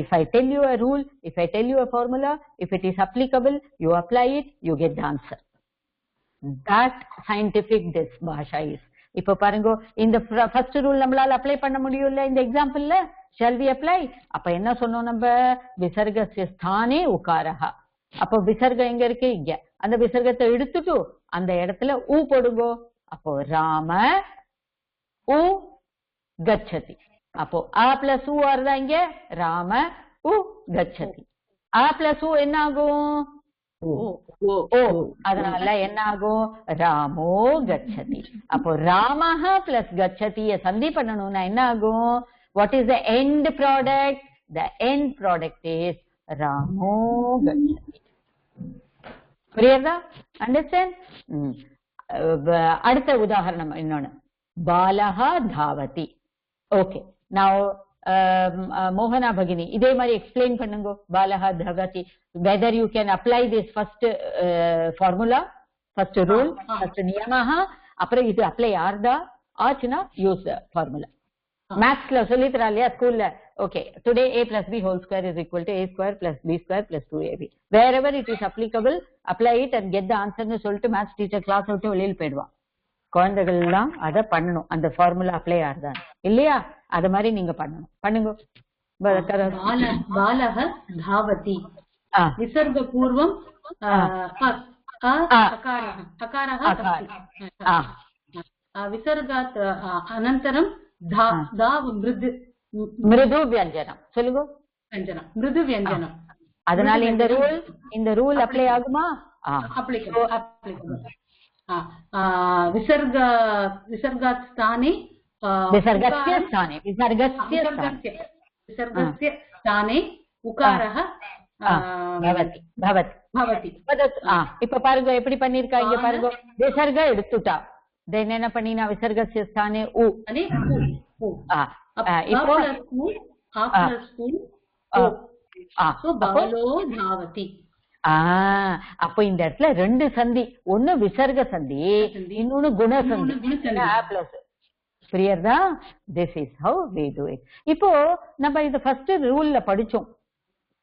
If I tell you a rule, if I tell you a formula, if it is applicable, you apply it, you get the answer. That scientific this bhasha is. இப்ப பாருங்க, இந்த first rule நம்மளால apply பண்ண முடியும்ல இந்த எக்ஸாம்பிள்ல. shall we apply? அப்ப என்ன சொன்னோம் நம்ம? விசர்கஸ்ய ஸ்தானே உகாரஹ. அப்போ விசர்கம் எங்க இருக்கு? இங்க. அந்த விசர்கத்தை எடுத்துட்டு அந்த இடத்துல ஊ போடுங்கோ. அப்போ ராம ஊ கச்சதி. அப்போ ஆ பிளஸ் ஊ வருதா இங்க? ராம ஊ கச்சதி. ஆ பிளஸ் ஊ என்ன ஆகும்? ஓ. அதனால என்ன ஆகும்? ராமோ கச்சதி. அப்போ ராமஹ பிளஸ் கச்சதிய சந்தி பண்ணணும்னா என்ன ஆகும்? What is the end product? The end product is ராமோ கச்சதி. புரியுதா? அண்டர்ஸ்டாண்ட்? அடுத்த உதாரணம் இன்னொன்னு. பாலஹா தாவதி. ஓகே now மோகனா பகினி இதே மாதிரி எக்ஸ்பிளைன் பண்ணுங்க பாலஹ தவதி whether you can apply this first formula first rule first நியமஹ அப்புறம் இது அப்ளை ஆர்தா ஆச்சுனா யூஸ் ஃபார்முலா மேத்ஸ்ல சொல்லி தரா இல்லையா ஸ்கூல்ல okay today a plus b whole square is equal to a square plus b square plus 2ab wherever it is applicable apply it and get the answer னு சொல்லிட்டு maths teacher class விட்டு வெளியில போய்டுவான் குழந்தைகள் எல்லாம் அத பண்ணணும் அந்த ஃபார்முலா அப்ளை ஆறதா இல்லையா அத மாதிரி நீங்க பண்ணுங்க பாலஹ தாவதி விசர்க பூர்வம் அகாரஹ விசர்காத் அனந்தரம் மிருது வியஞ்சனம் சொல்லுங்க வியஞ்சனம் மிருது வியஞ்சனம் அதனால இந்த ரூல் அப்ளை ஆகுமா அப்ளிகபிள் விசர்காத் ஸ்தானே விசர்கஸ்ய ஸ்தானே உகாரஹ பவதி இப்ப பாருங்க எப்படி பண்ணிருக்காங்க பாருங்க விசர்க எடுத்துட்டா தென் என்ன பண்ணினா விசர்கஸ்ய ஸ்தானே உ இப்போ அப்போ இந்த இடத்துல ரெண்டு சந்தி ஒன்னு விசர்க சந்தி இன்னொன்னு குண சந்தி பிளஸ் புரியுறதா this is how we do it இப்போ நம்ம இது ஃபர்ஸ்ட் ரூல்ல படிச்சோம்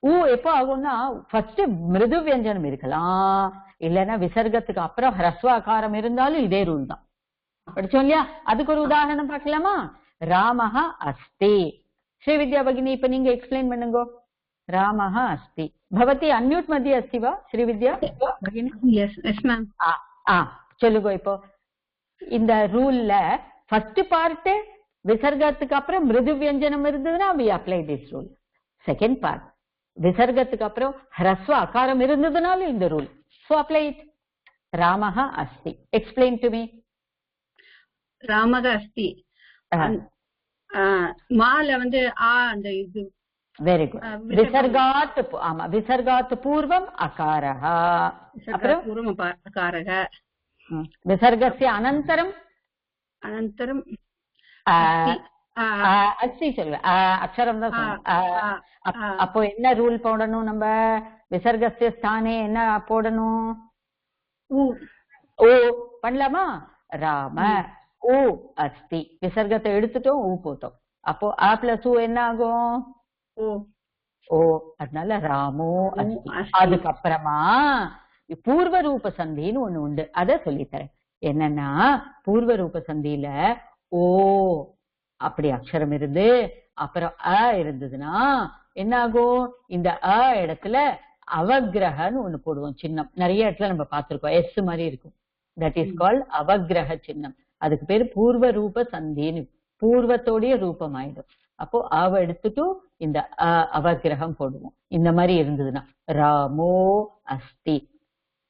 ஊ எப்போ ஆகும்னா ஃபர்ஸ்ட் மிருது வியஞ்சனம் இருக்கலாம் இல்லைன்னா விசர்கத்துக்கு அப்புறம் ஹ்ரஸ்வாகாரம் இருந்தாலும் இதே ரூல் தான் படிச்சோம் இல்லையா அதுக்கு ஒரு உதாரணம் பார்க்கலாமா ராமஹ அஸ்தி ஸ்ரீவித்யா பகினி இப்ப நீங்க எக்ஸ்பிளைன் பண்ணுங்க ராமஹ அஸ்தி பவதி அன்மியூட் மத்திய அஸ்தி வா ஸ்ரீவித்யா பகினி எஸ் மேம் சொல்லுங்க இப்போ இந்த ரூல்ல ஃபர்ஸ்ட் பார்ட் விசர்கத்துக்கு அப்புறம் மிருது வியஞ்சனம் இருந்ததுன்னா we apply this rule second part விசர்கத்துக்கு அப்புறம் ஹ்ரஸ்வ அகாரம் இருந்ததுனாலும் இந்த ரூல் so apply it ராமஹ அஸ்தி எக்ஸ்பிளைன் டு மீ ராமக அஸ்தி மால வந்து அந்த இது வெரி குட் விசர்காத் ஆமா விசர்காத் பூர்வம் அகாரஹ அப்புறம் பூர்வம் அகாரஹ விசர்கஸ்ய அனந்தரம் அஸ்தி சொல்லுவேன் அக்ஷரம் தான் அப்போ என்ன ரூல் போடணும் நம்ம விசர்கஸ்ய ஸ்தானே என்ன போடணும் ஓ பண்ணலாமா ராம ஊ அஸ்தி விசர்கத்தை எடுத்துட்டோம் ஊ போட்டோம் அப்போ ஆ பிளஸ் ஊ என்ன ஆகும் ஓ அதனால ராமோ அஸ்தி அதுக்கப்புறமா பூர்வ ரூப சந்தின்னு ஒண்ணு உண்டு அத சொல்லித்தரேன் என்னன்னா பூர்வ ரூப சந்தியில ஓ அப்படி அக்ஷரம் இருந்து அப்புறம் அ இருந்ததுன்னா என்ன ஆகும் இந்த அ இடத்துல அவக்கிரகன்னு ஒண்ணு போடுவோம் சின்னம் நிறைய இடத்துல நம்ம பார்த்திருக்கோம் எஸ் மாதிரி இருக்கும் தட் இஸ் கால்ட் அவக்கிரக சின்னம் அதுக்கு பேரு பூர்வ ரூப சந்தின்னு பூர்வத்தோடைய ரூபம் ஆயிடும் அப்போ அவ எடுத்துட்டு இந்த அவக்கிரகம் போடுவோம் இந்த மாதிரி இருந்ததுன்னா ராமோ அஸ்தி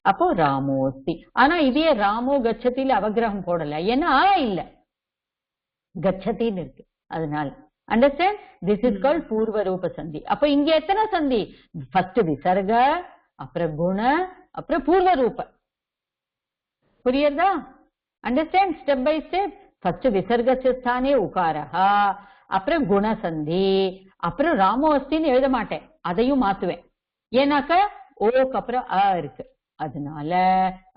அப்போ ராமோ அஸ்தி ஆனா இதே ராமோ கச்சத்தில அவக்கிரகம் போடல ஏன்னா இல்ல கச்சத்தின்னு இருக்கு அதனால அண்டர்ஸ்டாண்ட் திஸ் இஸ் கால்ட் பூர்வ ரூப சந்தி அப்ப இங்க எத்தனை சந்தி ஃபர்ஸ்ட் விசர்க அப்புறம் குண அப்புறம் பூர்வ ரூப புரியுதா understand step by step first விசர்கஸ்ய ஸ்தானே உகாரஹ அப்புறம் குண சந்தி அப்புறம் ராமோ அஸ்தின்னு எழுத மாட்டேன் அதையும் மாத்துவேன் ஏன்னாக்க ஓக்கு அப்புறம் அ இருக்கு அதனால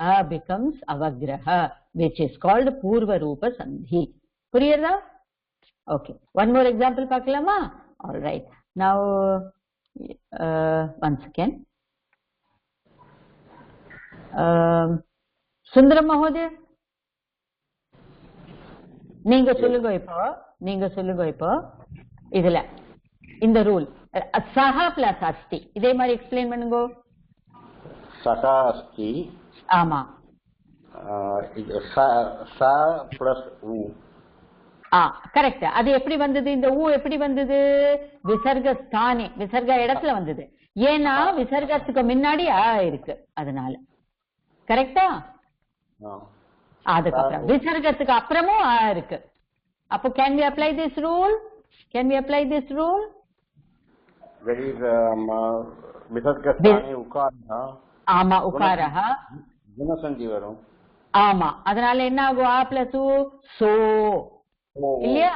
அ becomes அவக்கிரக which is called பூர்வ ரூப சந்தி புரியுதா ஓகே ஒன் மோர் எக்ஸாம்பிள் பார்க்கலாமா ஆல்ரைட் நவ் ஒன் செகண்ட் சுந்தரம் மகோதய நீங்க சொல்லுங்க இப்போ இதுல இந்த ரூல் சஹா பிளஸ் அஸ்தி இதே மாதிரி எக்ஸ்பிளைன் பண்ணுங்க சஹா அஸ்தி ஆமா ச பிளஸ் உ கரெக்ட் அது எப்படி வந்தது இந்த ஊ எப்படி வந்தது விசர்க ஸ்தானே விசர்க இடத்துல வந்தது ஏன்னா விசர்கத்துக்கு முன்னாடி இருக்கு அதனால கரெக்டா அதுக்கப்புறம் விசர்கத்துக்கு அப்புறமும் இருக்கு அப்போ can we apply this rule ஆமா உகாரஹ குணசந்தி வரும் ஆமா அதனால என்ன ஆகும் ஆ பிளஸ் சோ இல்லையா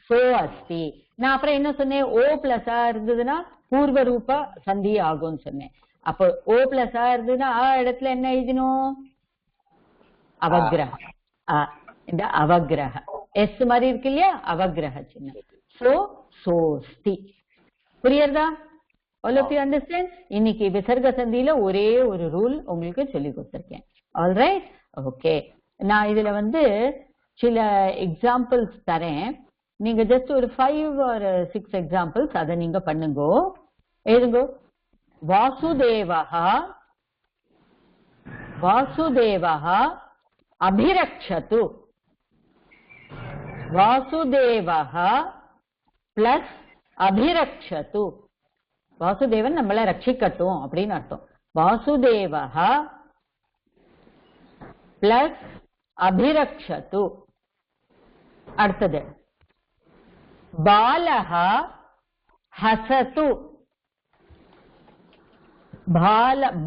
சோ அஸ்தி. நான் அப்புறம் என்ன சொன்னேன், ஓ பிளஸ் ஆ இருந்ததுன்னா பூர்வ ரூப சந்தி ஆகும்னு சொன்னேன். அப்போ ஓ பிளஸ் ஆ இருந்ததுன்னா ஆ இடத்துல என்ன எழுதணும், அவக்ரஹ. இந்த அவக்ரஹ எஸ் மாதிரி இருக்கு இல்லையா, அவக்ரஹ சின்னம். சோ சோஸ்தி. புரியுறதா? All of you understand? இன்னைக்கு விசர்க சந்தியில ஒரே ஒரு ரூல் உங்களுக்கு சொல்லி கொடுத்திருக்கேன். Alright, okay. நான் இதுல சில எக்ஸாம்பிள்ஸ் தரேன். நீங்க ஜஸ்ட் ஒரு 5 or 6 எக்ஸாம்பிள்ஸ் அதை நீங்க பண்ணுங்க, எழுதுங்க. வாசுதேவஹா வாசுதேவஹா அபிரக்ஷது. வாசுதேவஹா பிளஸ் அபிரக்ஷது. வாசுதேவன் நம்மளை ரட்சிக்கட்டும் அப்படின்னு அர்த்தம். வாசுதேவஹா பிளஸ் அபிரக்ஷது. அடுத்தது பாலஹா ஹசது.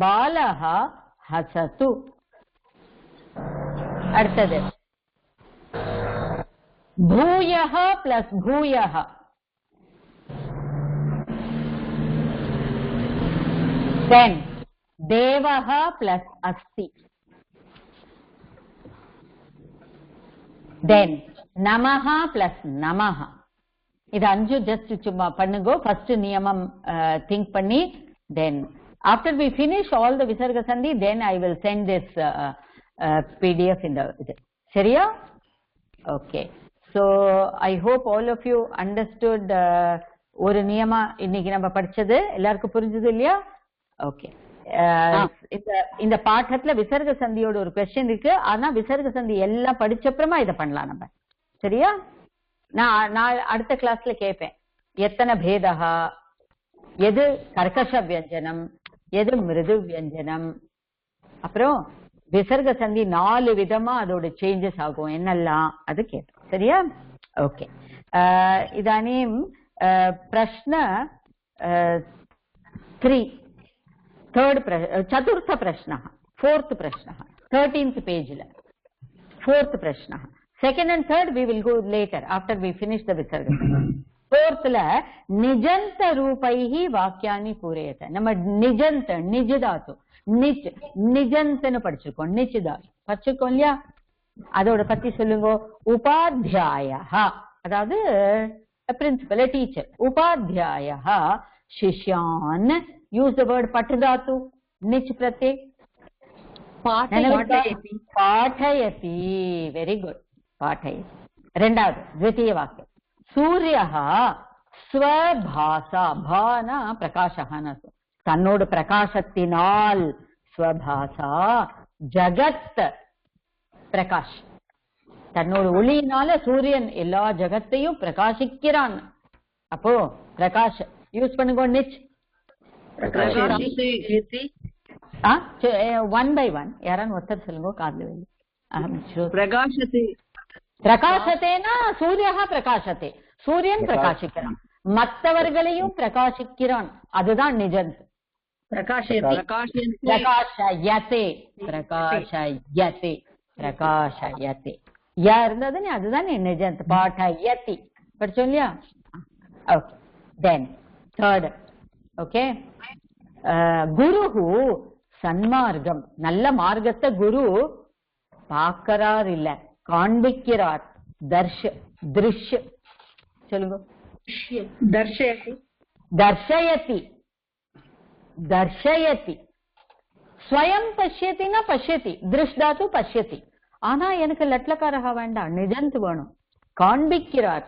பாலஹா ஹசது. அடுத்தது பூயஹ பிளஸ் பூயஹ. தென் தேவஹ பிளஸ் அஸ்தி. தென் நமஹ பிளஸ் நமஹ. இது 5 ஜஸ்ட் சும்மா பண்ணுங்க. ஃபர்ஸ்ட் நியமம் திங்க் பண்ணி, தென் after we finish all the visarga sandhi, then I will send this PDF in the சரியா? Okay, so I hope all of you understood. ஒரு நியமா இன்னைக்கு நம்ம படிச்சது எல்லாருக்கும் புரிஞ்சது இல்லையா? ஓகே. இந்த பாடத்துல விசர்க சந்தியோட ஒரு கொஸ்டின் இருக்கு. ஆனா விசர்க சந்தி எல்லாம் படிச்சப்புறமா இதை பண்ணலாம் நம்ம. சரியா? நான் அடுத்த கிளாஸ்ல கேட்பேன், எத்தனை பேதா, எது கர்க்கஷ வியஞ்சனம், எது மிருது வியஞ்சனம், அப்புறம் விசர்க சந்தி 4 விதமா அதோட சேஞ்சஸ் ஆகும் என்னெல்லாம், அது கேட்பேன். சரியா? ஓகே. இதானீம் பிரஷ்ன 3 चतुर्थ प्रश्नः, 4th प्रश्नः, 13th page la 4th प्रश्नः. Second and third we will go later after we finish the visarga. 4th la nijanta rupaihi vakyani purayata. நம்ம நிஜந்த நிஜ தாத்து நிஜ் நிஜந்தன்னு படிச்சிருக்கோம். நிஜ் தாத்து படிச்சிருக்கோம் இல்லையா? அதோட பத்தி சொல்லுங்க. உபாத்தியாயः, அதாவது பிரின்சிபல், டீச்சர். உபாத்தியாயः शिष्यान्, use the word patadatu, nich pratyay, पाठयति. very good, पाठयति. ரெண்டாவது द्वितीय वाक्य, सूर्यः स्वभासा, भाना प्रकाशः, தன்னோட பிரகாசத்தினால், ஸ்வபாசா ஜகத் பிரகாஷ், தன்னோட ஒளியினால சூரியன் எல்லா ஜகத்தையும் பிரகாசிக்கிறான். அப்போ பிரகாஷ் யூஸ் பண்ணுங்க. நிச் ஒன் பை ஒன் யாரான்னு ஒருத்தர் சொல்லுங்க. காதுல வேலை. பிரகாசத்தே. பிரகாசத்தேனா சூரியஹ பிரகாசத்தே, சூரியன் பிரகாசிக்கிறான், மற்றவர்களையும் பிரகாசிக்கிறான். அதுதான் நிஜன். பிரகாஷயதே பிரகாஷயதே பிரகாஷயதே யா இருந்தது அதுதான் நிஜன். பாடயதி படிச்சோம் இல்லையா? ஓகே. தென் தேர்ட், ஓகே, குரு சன்மார்க்கம், நல்ல மார்க்கத்தை குரு பார்க்கிறார் இல்ல, காண்பிக்கிறார். திருஷ்ய சொல்லுங்க. தர்ஷயதி தர்ஷயதி தர்ஷயதி. ஸ்வயம் பஷ்யத்தினா பஷ்யதி, திருஷ்டாத்து பஷ்யதி. ஆனா எனக்கு லட்லக்காரக வேண்டாம், நிஜந்து வேணும். காண்பிக்கிறார்,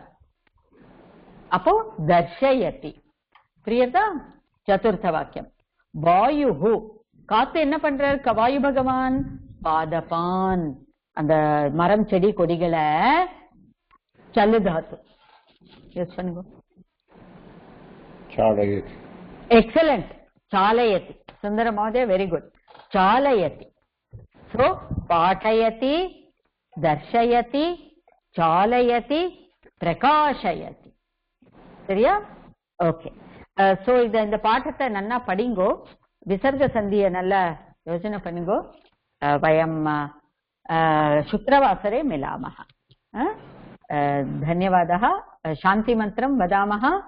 அப்போ தர்ஷயதி. பிரியதா? சதுர்த்த வாக்கியம், வாயு, காத்து என்ன பண்றார்? வாயு பகவான் பாதபான், அந்த மரம் செடி கொடிகளை சல்லுதாத்து யூஸ் பண்ணுங்க. எக்ஸலண்ட். சாலயதி. சுந்தர மहोदय, வெரி குட். சாலயதி. சோ பாடயதி, தர்ஷயதி, சாலயதி, பிரகாஷயதி. சரியா? ஓகே. சோ இந்த பாடத்தை நல்லா படிங்கோ, விசர்க சந்திய நல்லா யோசனை பண்ணுங்கோ. வயம் शुक्रवासरे मिलामः. धन्यवादः. शान्तिमन्त्रं वदामः।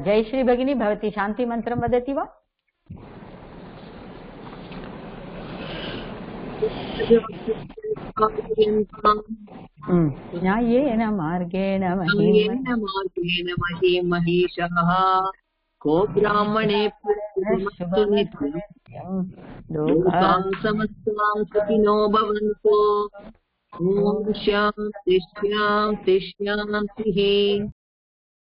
जयश्री भगिनी, भवती शान्तिमन्त्रं वदति वा? न्यायेन मार्गेण महीषः को ब्राह्मणे लोकाः समस्तां सुखिनो भवन्तु। ॐ शान्तिः।